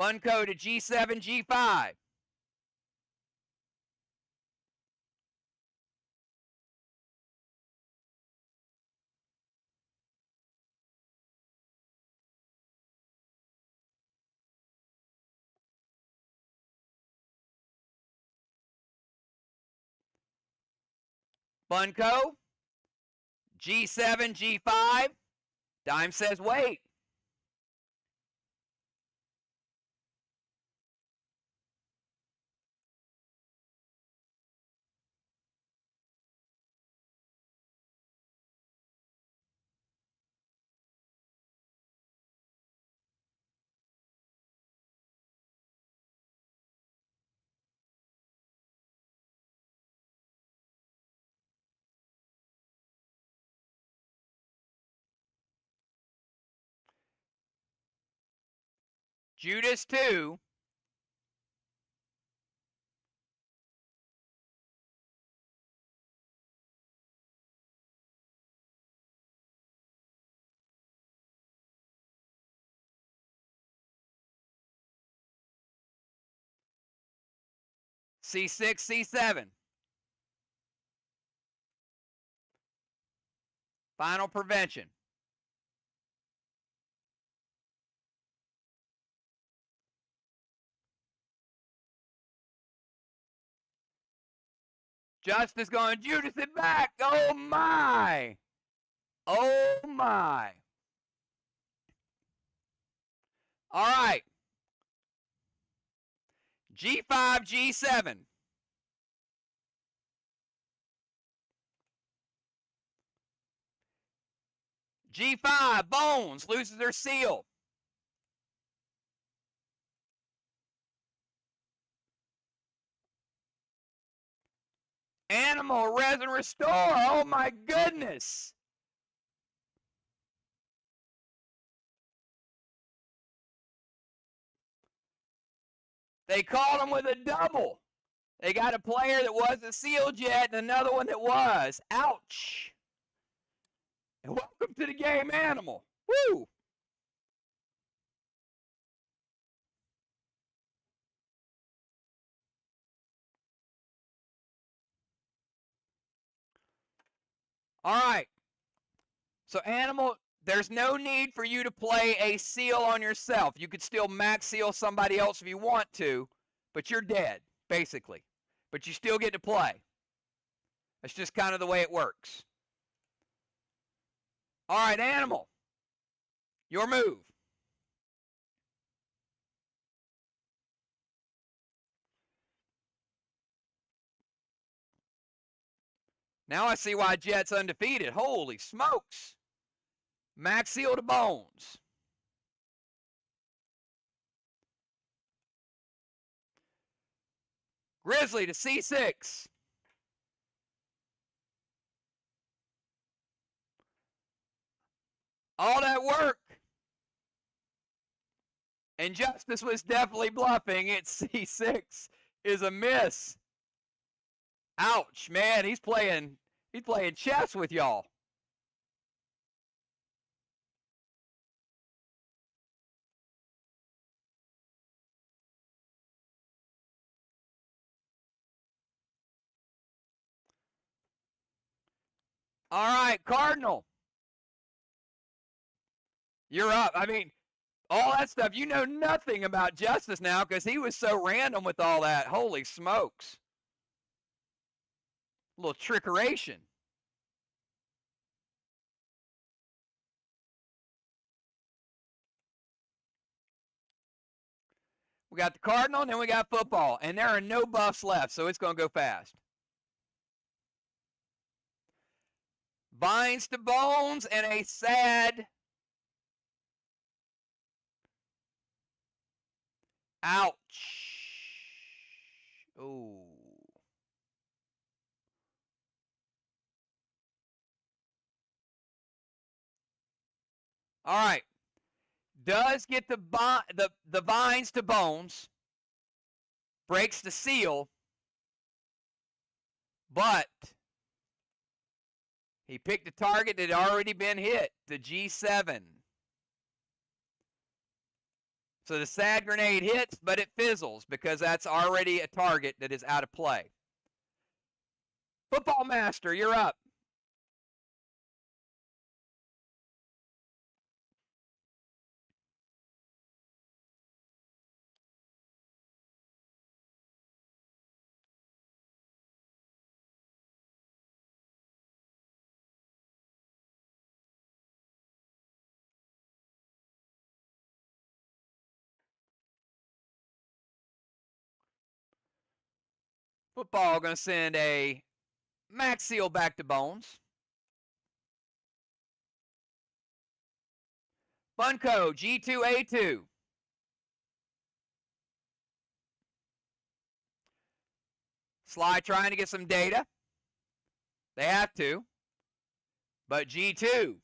Bunko to G7, G5. Bunko, G7, G5. Dime says wait. Judas 2. C6, C7. Final prevention. Justice going Judas it back. Oh my. Oh my. All right. G5, G7. G5, Bones loses their seal. Animal, res and restore. Oh my goodness. They caught him with a double. They got a player that wasn't sealed yet and another one that was. Ouch. And welcome to the game, Animal. Woo. All right. So Animal, there's no need for you to play a seal on yourself. You could still max seal somebody else if you want to, but you're dead, basically. But you still get to play. That's just kind of the way it works. All right, animal. Your move. Now I see why Jet's undefeated. Holy smokes. Max seal to bones. Grizzly to C6. All that work. And Justice was definitely bluffing. It's C6 is a miss. Ouch, man. He's playing chess with y'all. All right, Cardinal. You're up. I mean, all that stuff, you know nothing about Justice now because he was so random with all that. Holy smokes. A little trickeration. We got the Cardinal, and then we got football. And there are no buffs left, so it's going to go fast. Vines to bones and a sad. Ouch. Ooh. All right. Does get the vines to bones. Breaks the seal. But he picked a target that had already been hit, the G7. So the sad grenade hits, but it fizzles because that's already a target that is out of play. Football Master, you're up. Football going to send a max seal back to bones. Funko, G2A2. Sly trying to get some data. They have to. But G2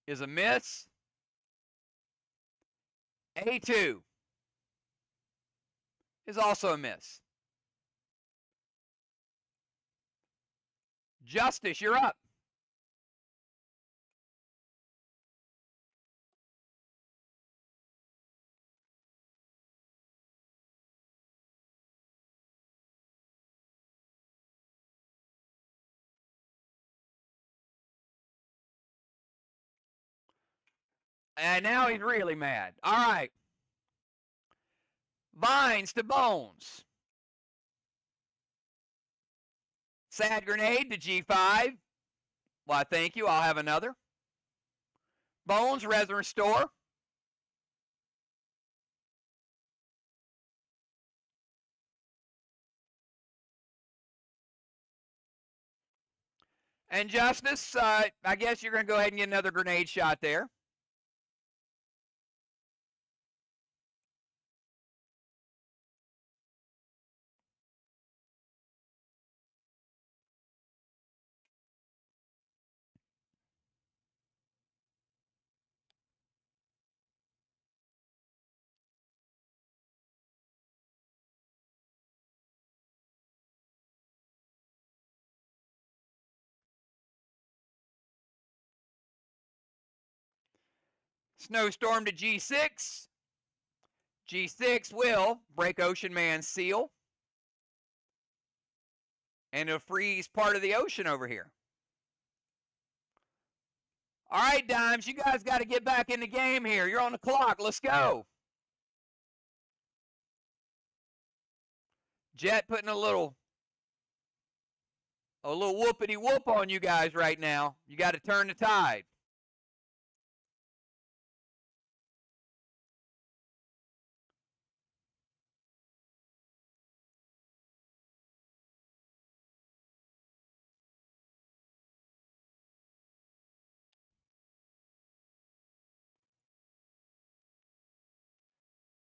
is a miss. A2 is also a miss. Justice, you're up. And now he's really mad. All right. Vines to bones. Sad grenade to G5. Why, thank you. I'll have another. Bones, res restore. And Justice, I guess you're going to go ahead and get another grenade shot there. Snowstorm to G6. G6 will break Ocean Man's seal. And it'll freeze part of the ocean over here. All right, Dimes, you guys got to get back in the game here. You're on the clock. Let's go. Jet putting a little whoopity whoop on you guys right now. You got to turn the tide.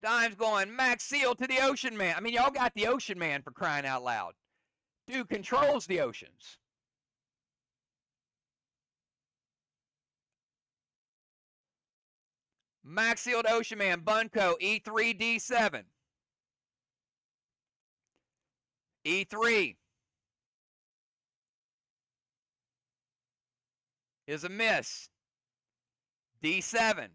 Dime's going Max Seal to the Ocean Man. I mean, y'all got the Ocean Man for crying out loud. Dude controls the oceans. Max Seal to Ocean Man. Bunko, E3, D7. E3 is a miss. D7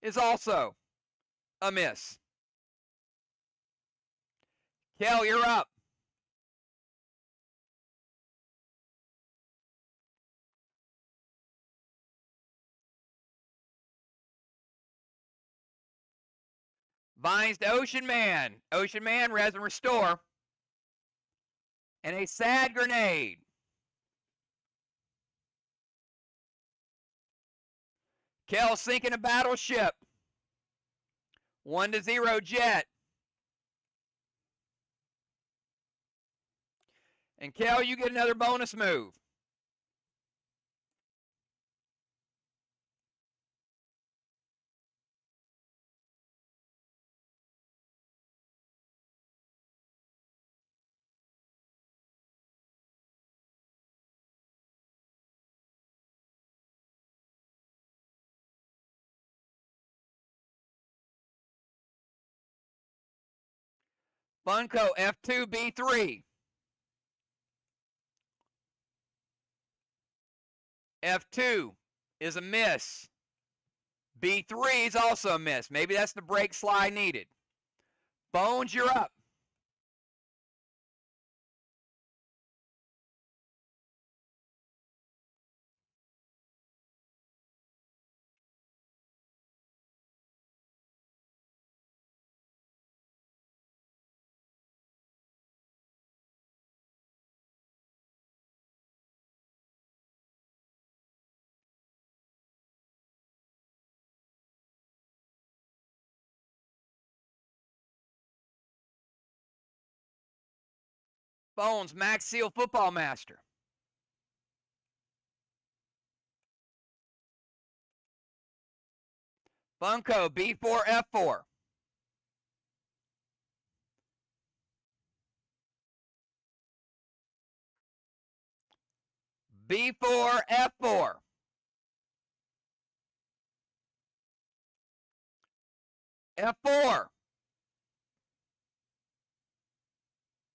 is also a miss. Kel, you're up. Vines to Ocean Man. Ocean Man, res and restore. And a sad grenade. Kel sinking a battleship. 1-0 Jet. And Kel, you get another bonus move. Bunko, F2, B3. F2 is a miss. B3 is also a miss. Maybe that's the break slide needed. Bones, you're up. Bones, Max Seal, Football Master. Bunko, B4, F4. B4, F4. F4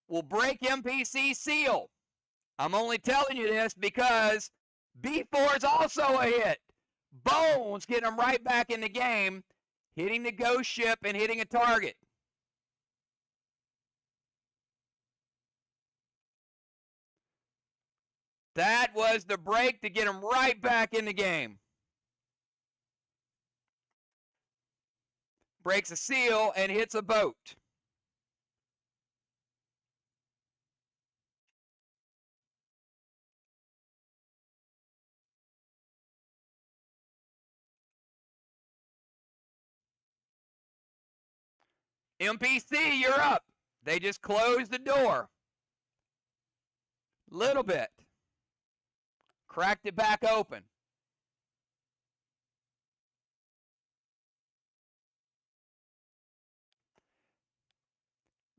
will break MPC seal. I'm only telling you this because B4 is also a hit. Bones getting them right back in the game, hitting the ghost ship and hitting a target. That was the break to get them right back in the game. Breaks a seal and hits a boat. MPC, you're up. They just closed the door. Little bit. Cracked it back open.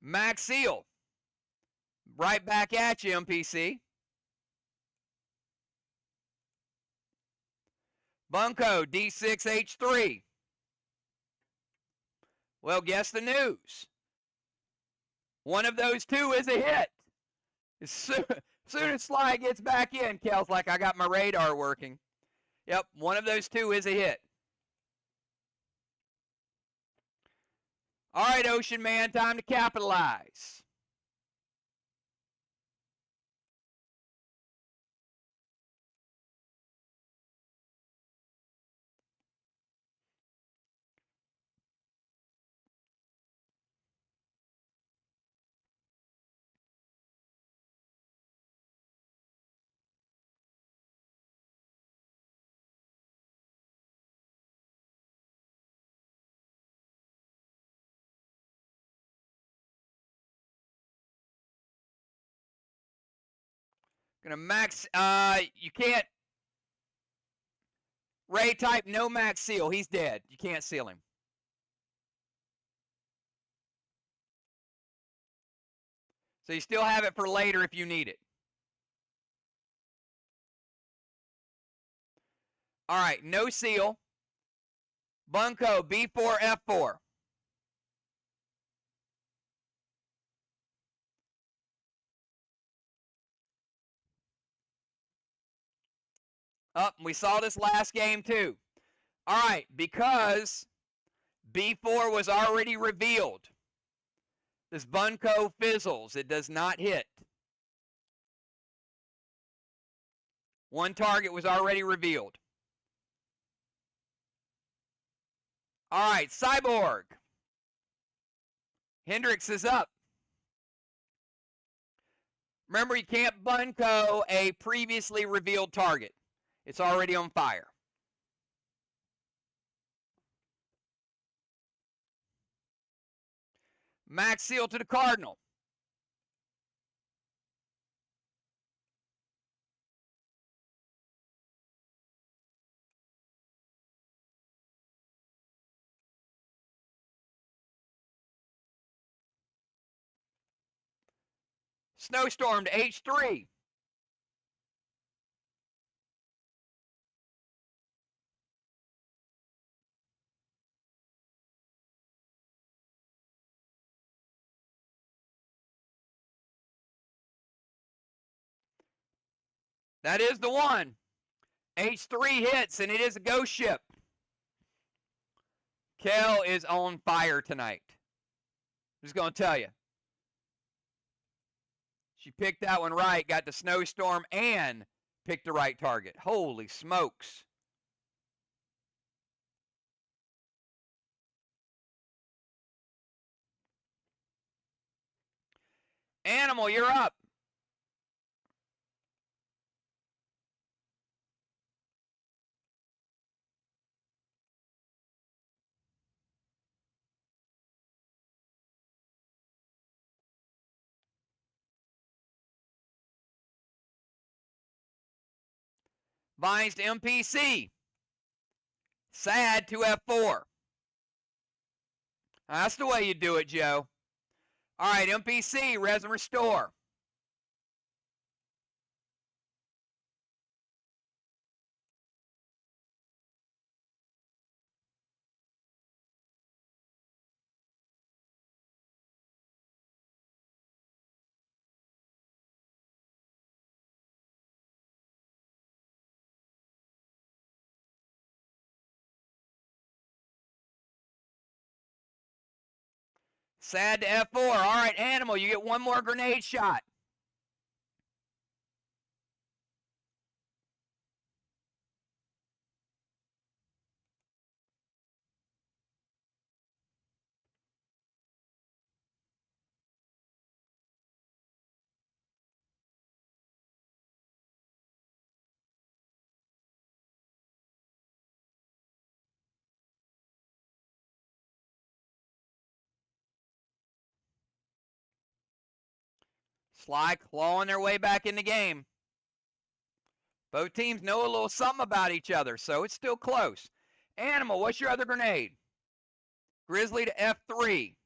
Max Seal. Right back at you, MPC. Bunko, D6H3. Well, guess the news. One of those two is a hit. As soon as Sly gets back in, Kel's like, I got my radar working. Yep, one of those two is a hit. All right, Ocean Man, time to capitalize. Gonna max, you can't, Ray type no max seal. He's dead. You can't seal him. So you still have it for later if you need it. All right, no seal. Bunko, B4, F4. Up, we saw this last game too. All right, because B4 was already revealed. This Bunko fizzles. It does not hit. One target was already revealed. All right, Cyborg. Hendricks is up. Remember, you can't Bunko a previously revealed target. It's already on fire. Max seal to the Cardinal. Snowstorm to H3. That is the one. H3 hits, and it is a ghost ship. Kel is on fire tonight. I'm just going to tell you. She picked that one right, got the snowstorm, and picked the right target. Holy smokes. Animal, you're up. Vines to MPC. Sad to F4. That's the way you do it, Joe. All right, MPC, res and restore. Sad to F4. All right, Animal, you get one more grenade shot. Sly clawing their way back in the game. Both teams know a little something about each other, so it's still close. Animal, what's your other grenade? Grizzly to F3.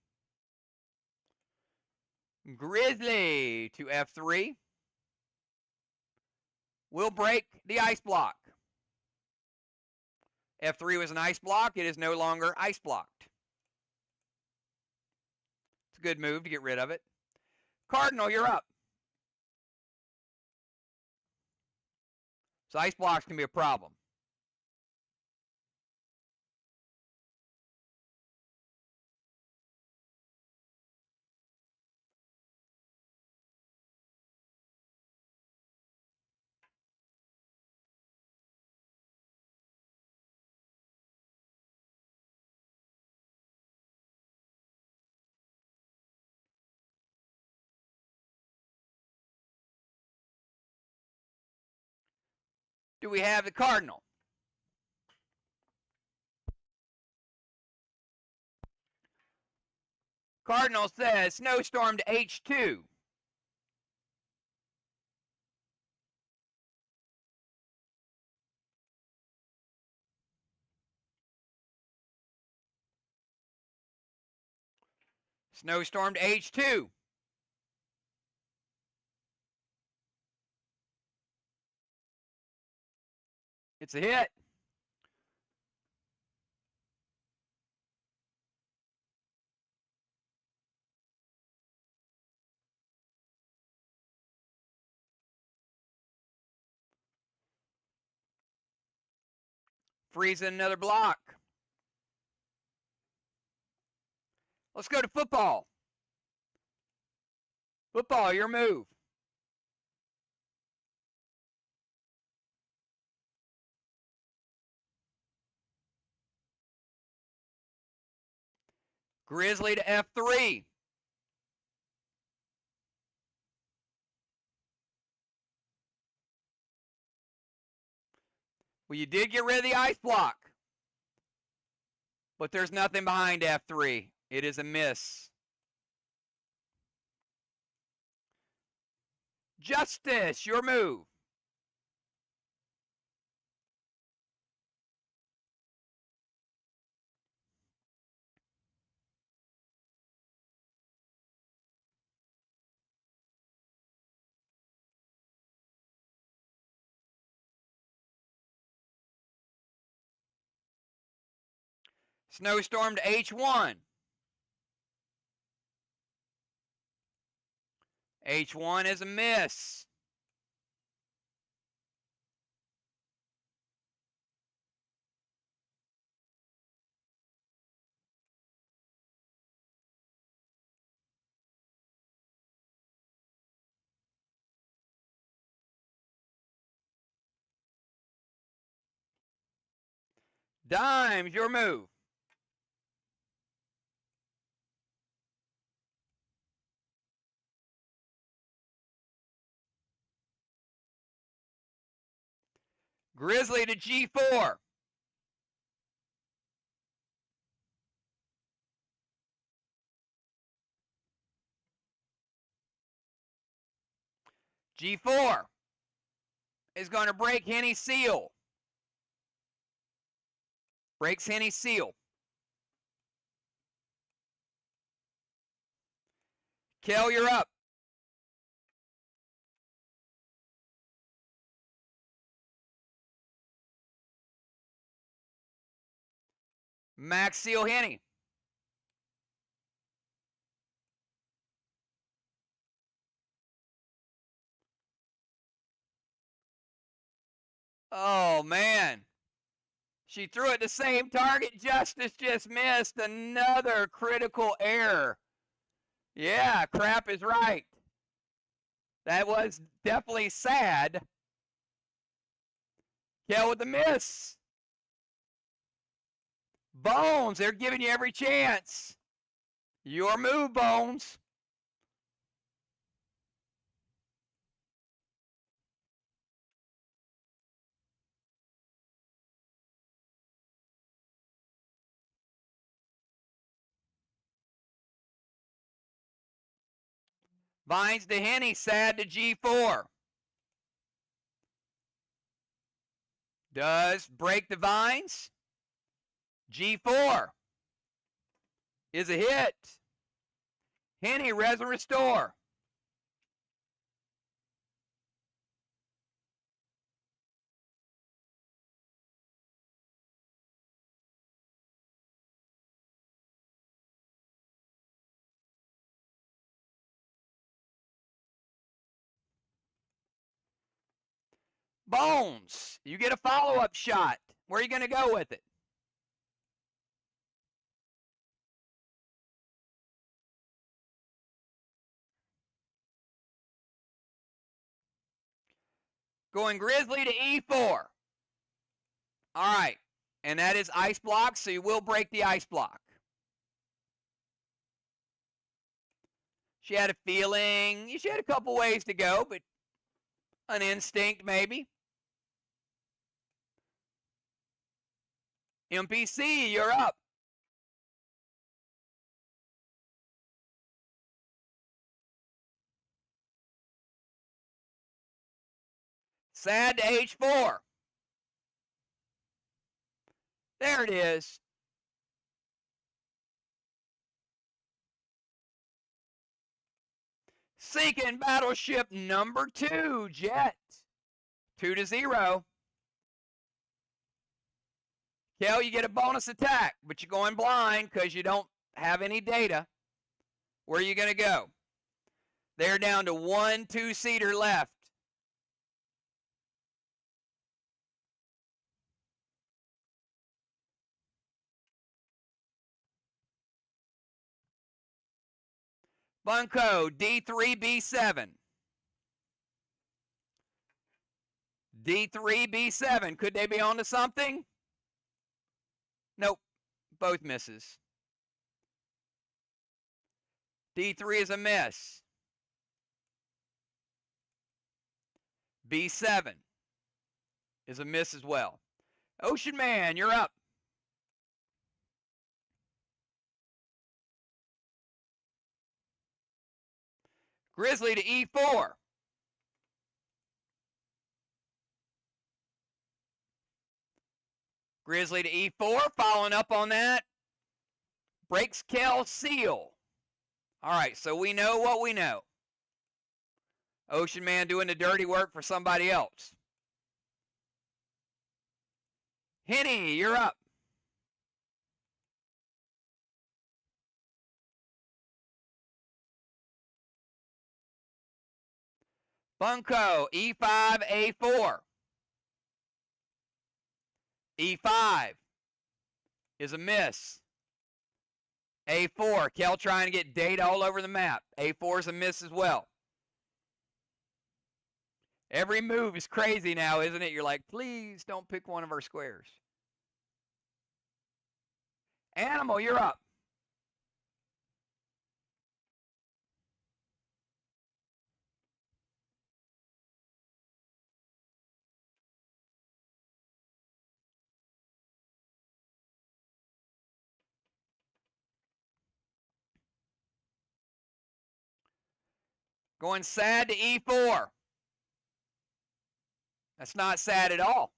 Grizzly to F3. We'll break the ice block. F3 was an ice block. It is no longer ice blocked. It's a good move to get rid of it. Cardinal, you're up. So ice blocks can be a problem. Do we have the Cardinal? Cardinal says snowstorm to H2. Snowstorm to H2. It's a hit. Freezing another block. Let's go to football. Football, your move. Grizzly to F3. Well, you did get rid of the ice block. But there's nothing behind F3. It is a miss. Justice, your move. Snowstorm to H1. H1 is a miss. Dimes, your move. Grizzly to G4. G4 is going to break Henny's seal. Breaks Henny's seal. Kel, you're up. Max seal Henny. Oh, man. She threw it the same target. Justice just missed. Another critical error. Yeah, crap is right. That was definitely sad. Kel with the miss. Bones, they're giving you every chance. Your move, Bones. Vines to Henny, sad to G4. Does break the vines. G4 is a hit. Henny, res and restore. Bones, you get a follow-up shot. Where are you going to go with it? Going Grizzly to E4. All right. And that is ice block, so you will break the ice block. She had a feeling. She had a couple ways to go, but an instinct maybe. MPC, you're up. Sad to H4. There it is. Sinking battleship number 2, Jet. 2-0. Kel, you get a bonus attack, but you're going blind because you don't have any data. Where are you going to go? They're down to 1 2-seater left. Bunko, D3B7. D3B7. Could they be onto something? Nope. Both misses. D3 is a miss. B7 is a miss as well. Ocean Man, you're up. Grizzly to E4. Grizzly to E4, following up on that. Breaks Kel seal. All right, so we know what we know. Ocean Man doing the dirty work for somebody else. Henny, you're up. Bunko, E5, A4. E5 is a miss. A4, Kel trying to get data all over the map. A4 is a miss as well. Every move is crazy now, isn't it? You're like, please don't pick one of our squares. Animal, you're up. Going sad to E4. That's not sad at all.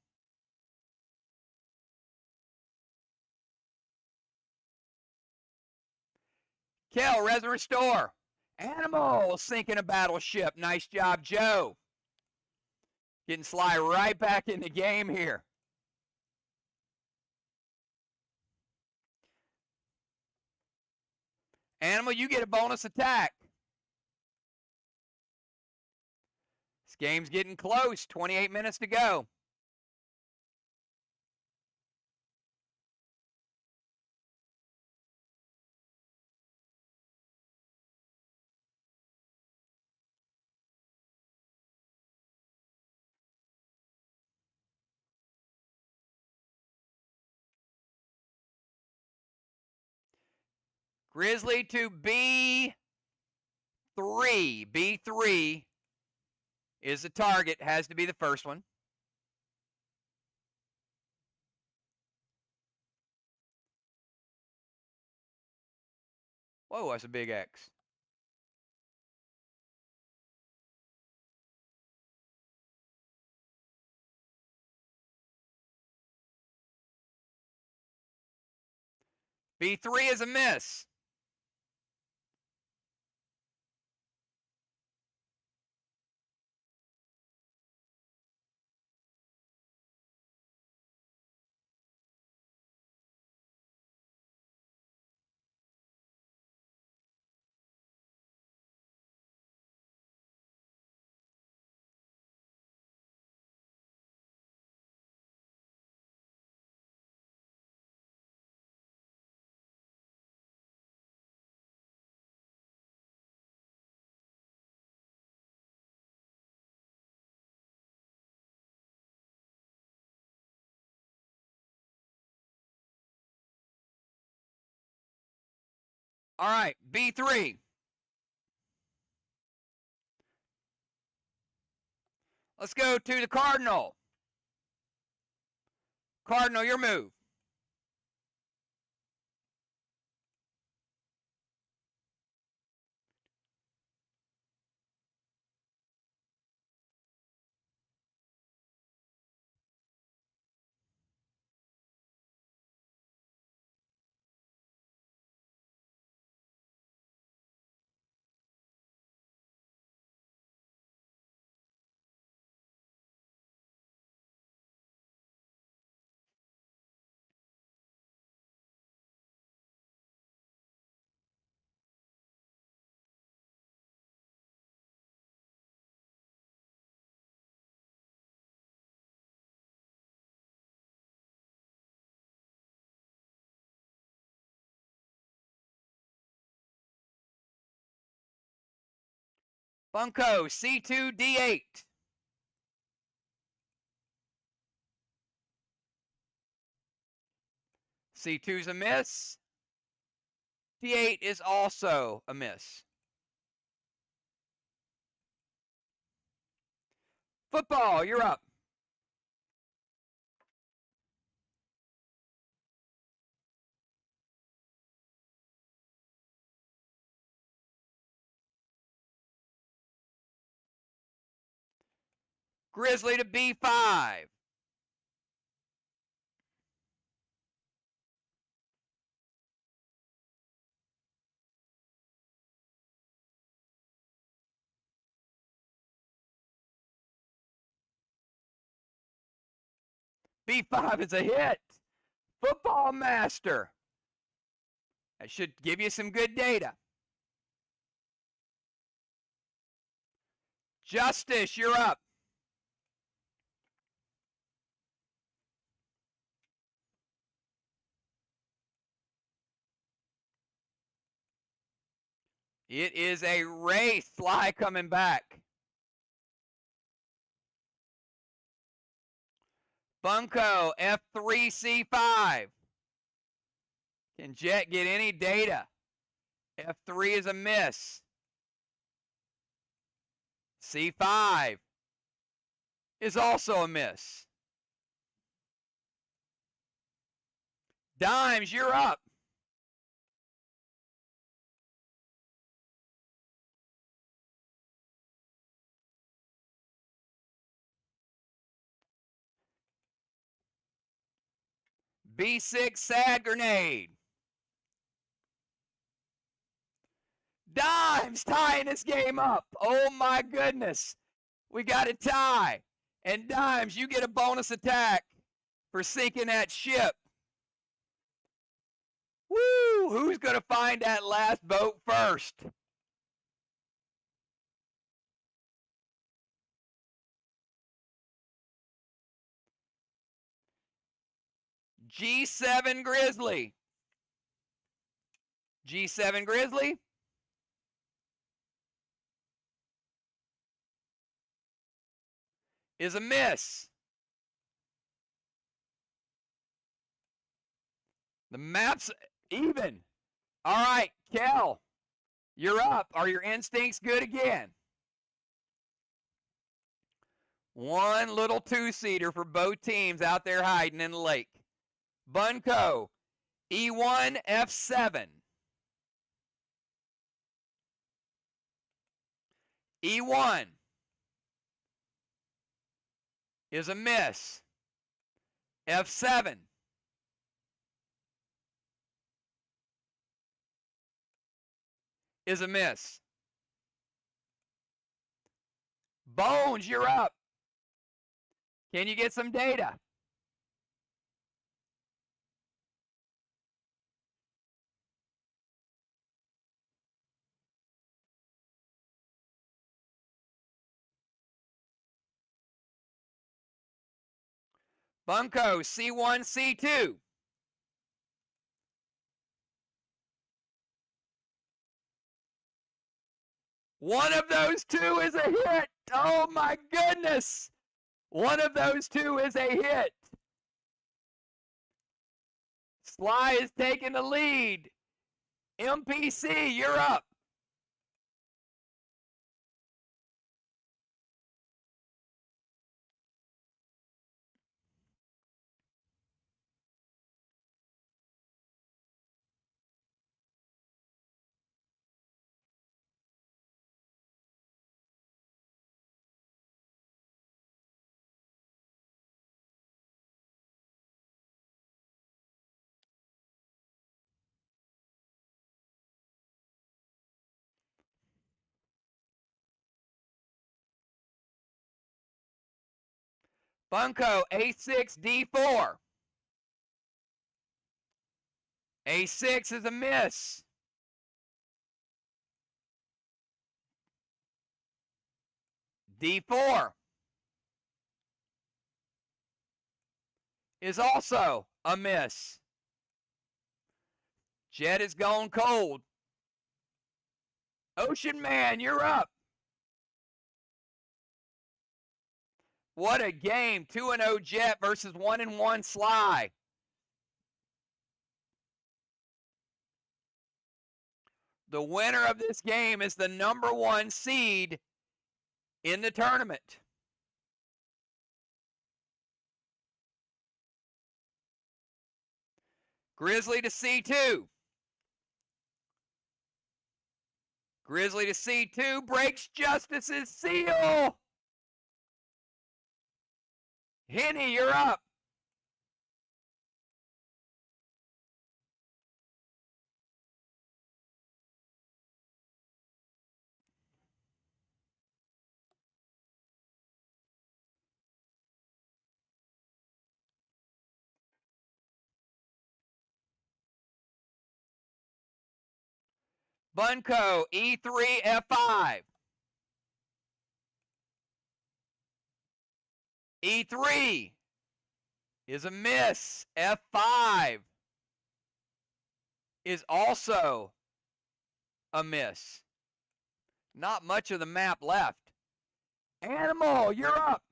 Kel, res and restore. Animal sinking a battleship. Nice job, Joe. Getting Sly right back in the game here. Animal, you get a bonus attack. This game's getting close. 28 minutes to go. Grizzly to B3. B3 is the target. Has to be the first one. Whoa, that's a big X. B3 is a miss. All right, B3. Let's go to the Cardinal. Cardinal, your move. Bunko, C2, D8. C2's a miss. D8 is also a miss. Football, you're up. Grizzly to B5. B5 is a hit. Football master. That should give you some good data. Justice, you're up. It is a race. Sly coming back. Bunko, F3, C5. Can Jet get any data? F3 is a miss. C5 is also a miss. Dimes, you're up. B6, sad grenade. Dimes tying this game up. Oh my goodness. We got a tie. And Dimes, you get a bonus attack for sinking that ship. Woo! Who's going to find that last boat first? G7 Grizzly. G7 Grizzly. Is a miss. The map's even. All right, Kel, you're up. Are your instincts good again? One little two-seater for both teams out there hiding in the lake. Bunko, E1, F7. E1 is a miss. F7 is a miss. Bones, you're up. Can you get some data? Bunko, C1, C2. One of those two is a hit. Oh my goodness. One of those two is a hit. Sly is taking the lead. MPC, you're up. Bunko, A6, D4. A6 is a miss. D4 is also a miss. Jet is gone cold. Ocean Man, you're up. What a game. 2-0 Jet versus 1-1 Sly. The winner of this game is the #1 seed in the tournament. Grizzly to C2. Grizzly to C2 breaks Justice's seal. Henny, you're up. Bunko, E3, F5. E3 is a miss. F5 is also a miss. Not much of the map left. Animal, you're up.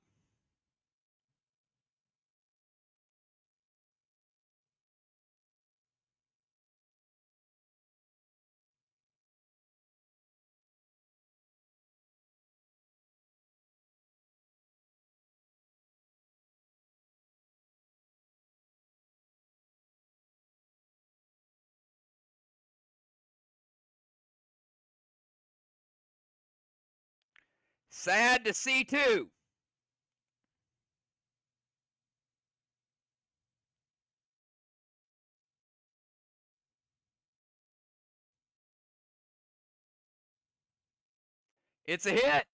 Sad to C2. It's a hit.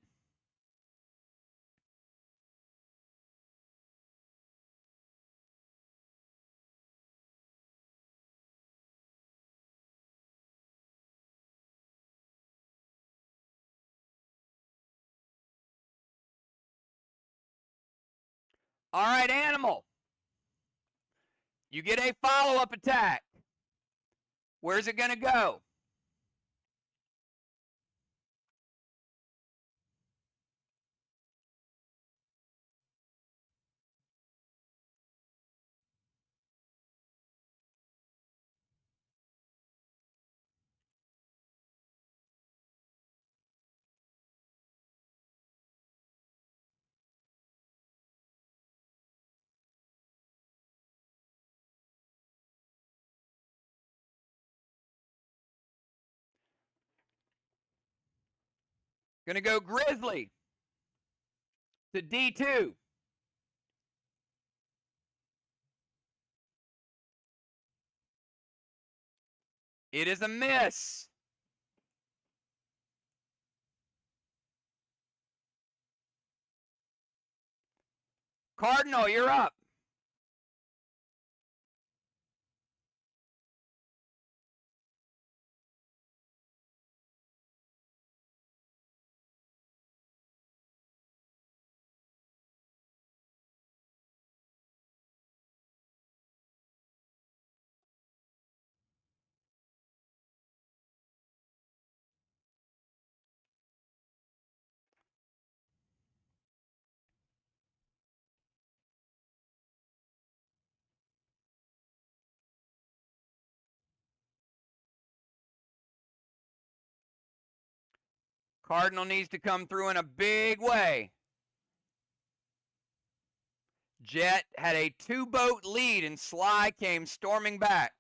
All right, Animal. You get a follow-up attack. Where's it going to go? Going to go Grizzly to D2. It is a miss. Cardinal, you're up. Cardinal needs to come through in a big way. Jet had a 2-boat lead and Sly came storming back.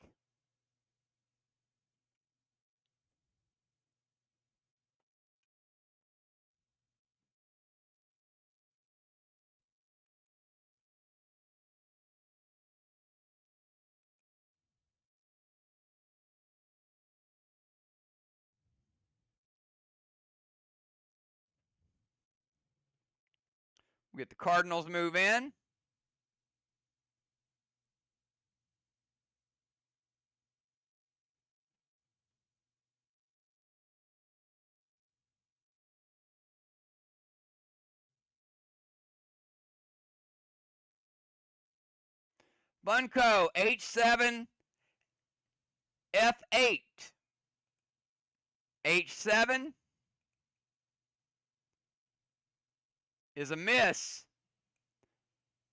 We get the Cardinals move in. Bunko, H7, F8. H7 is a miss.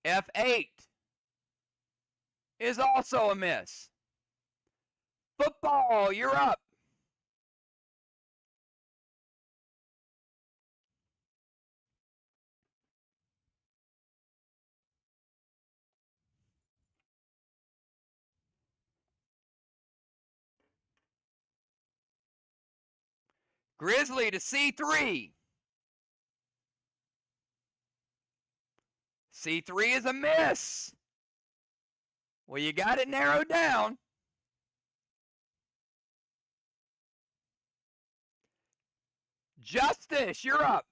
F8 is also a miss. Football, you're up. Grizzly to C3. C3 is a miss. Well, you got it narrowed down. Justice, you're up.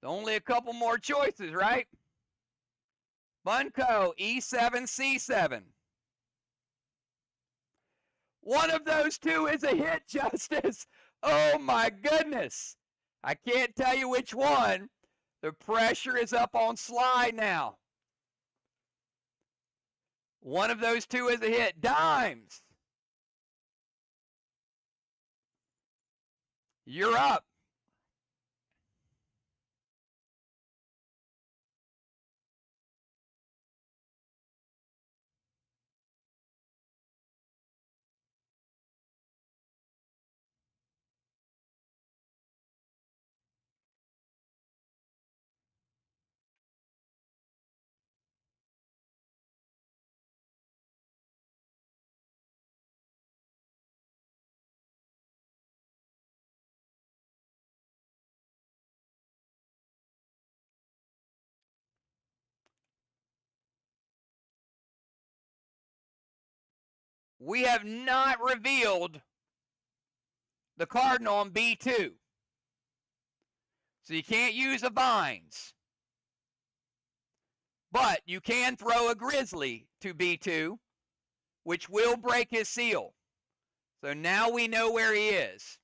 Only a couple more choices, right? Bunko, E7, C7. One of those two is a hit, Justice. Oh my goodness. I can't tell you which one. The pressure is up on Sly now. One of those two is a hit. Dimes. You're up. We have not revealed the cardinal on B2. So you can't use the vines. But you can throw a grizzly to B2, which will break his seal. So now we know where he is.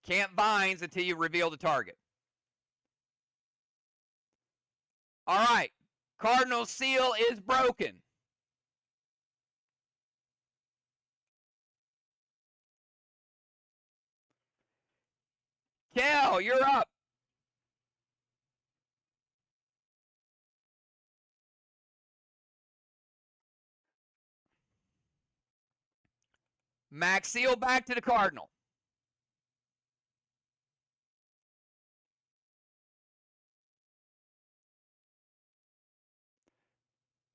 Can't vines until you reveal the target. All right. Cardinal seal is broken. Kel, you're up. Max seal back to the cardinal.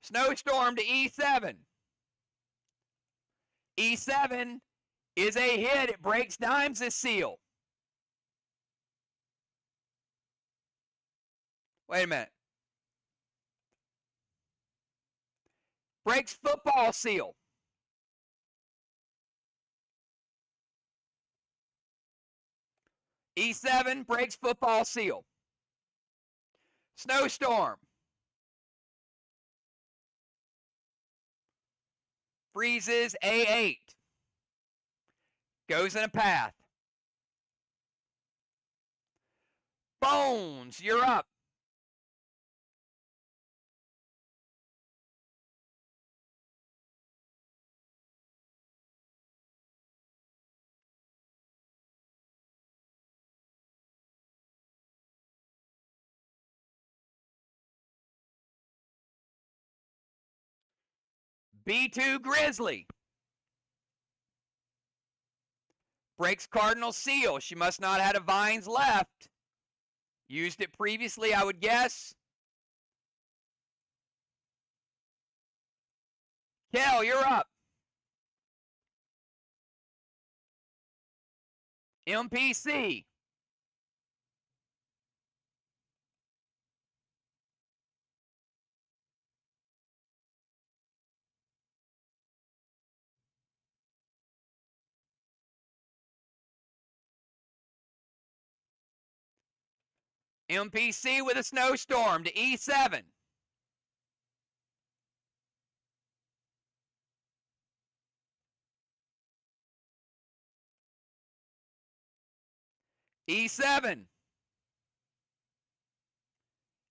Snowstorm to E7. E7 is a hit. It breaks Dimes' seal. Wait a minute. Breaks football seal. E7 breaks football seal. Snowstorm. Freezes A8. Goes in a path. Bones, you're up. B2 Grizzly. Breaks Cardinal seal. She must not have had a vines left. Used it previously, I would guess. Kel, you're up. MPC. MPC with a snowstorm to E7. E7.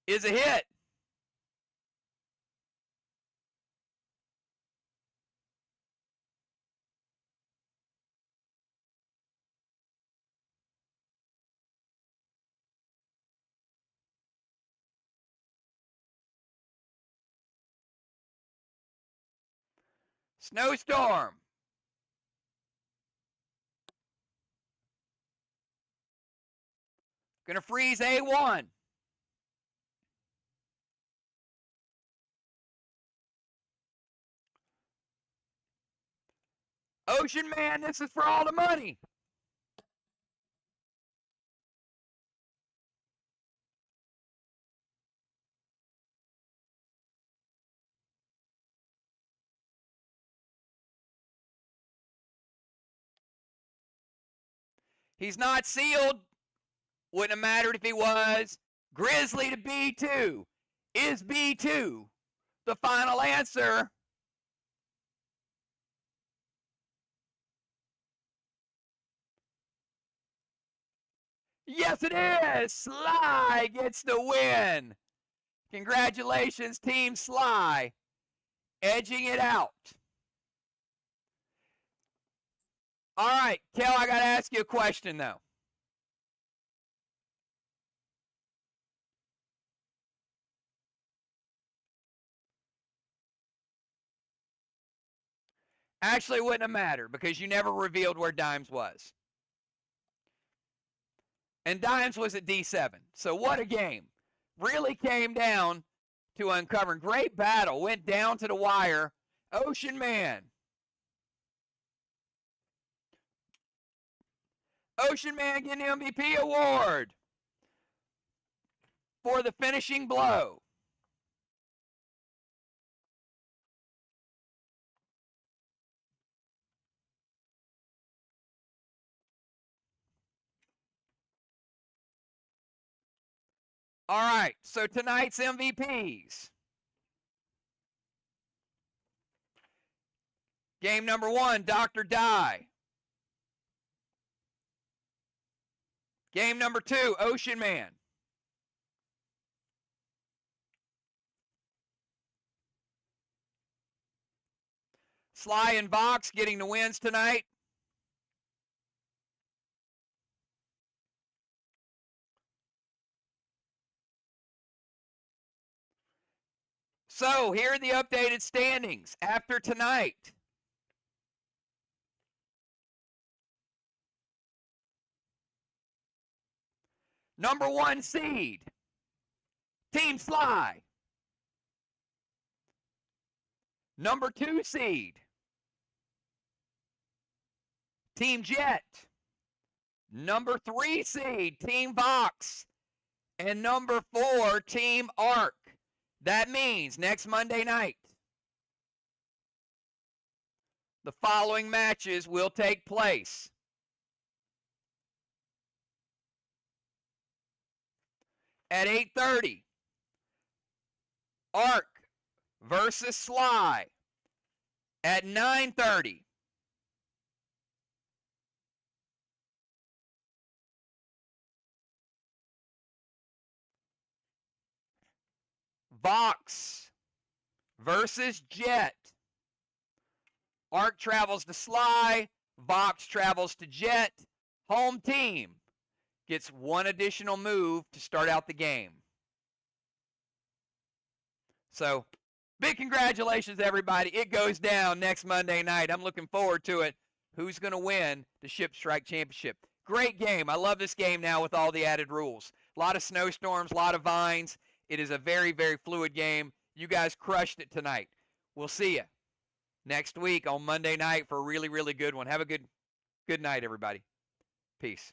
is a hit. Snowstorm. Gonna freeze A1. Ocean Man, this is for all the money. He's not sealed. Wouldn't have mattered if he was. Grizzly to B2. Is B2 the final answer? Yes, it is. Sly gets the win. Congratulations, Team Sly. Edging it out. All right, Kel, I got to ask you a question, though. Actually, it wouldn't have mattered because you never revealed where Dimes was. And Dimes was at D7. So what a game. Really came down to uncovering. Great battle. Went down to the wire. Ocean Man. Ocean Man getting the MVP award for the finishing blow. All right, so tonight's MVPs. Game number 1, Dr. Die. Game number 2, Ocean Man. Sly and Vox getting the wins tonight. So here are the updated standings after tonight. Number 1 seed, Team Sly. Number 2 seed, Team Jet. Number 3 seed, Team Vox. And number 4, Team Arc. That means next Monday night, the following matches will take place. At 8:30, Arc versus Sly. At 9:30, Vox versus Jet. Arc travels to Sly. Vox travels to Jet. Home team gets one additional move to start out the game. So, big congratulations, everybody. It goes down next Monday night. I'm looking forward to it. Who's going to win the Ship Strike Championship? Great game. I love this game now with all the added rules. A lot of snowstorms, a lot of vines. It is a very, very fluid game. You guys crushed it tonight. We'll see you next week on Monday night for a really, really good one. Have a good night, everybody. Peace.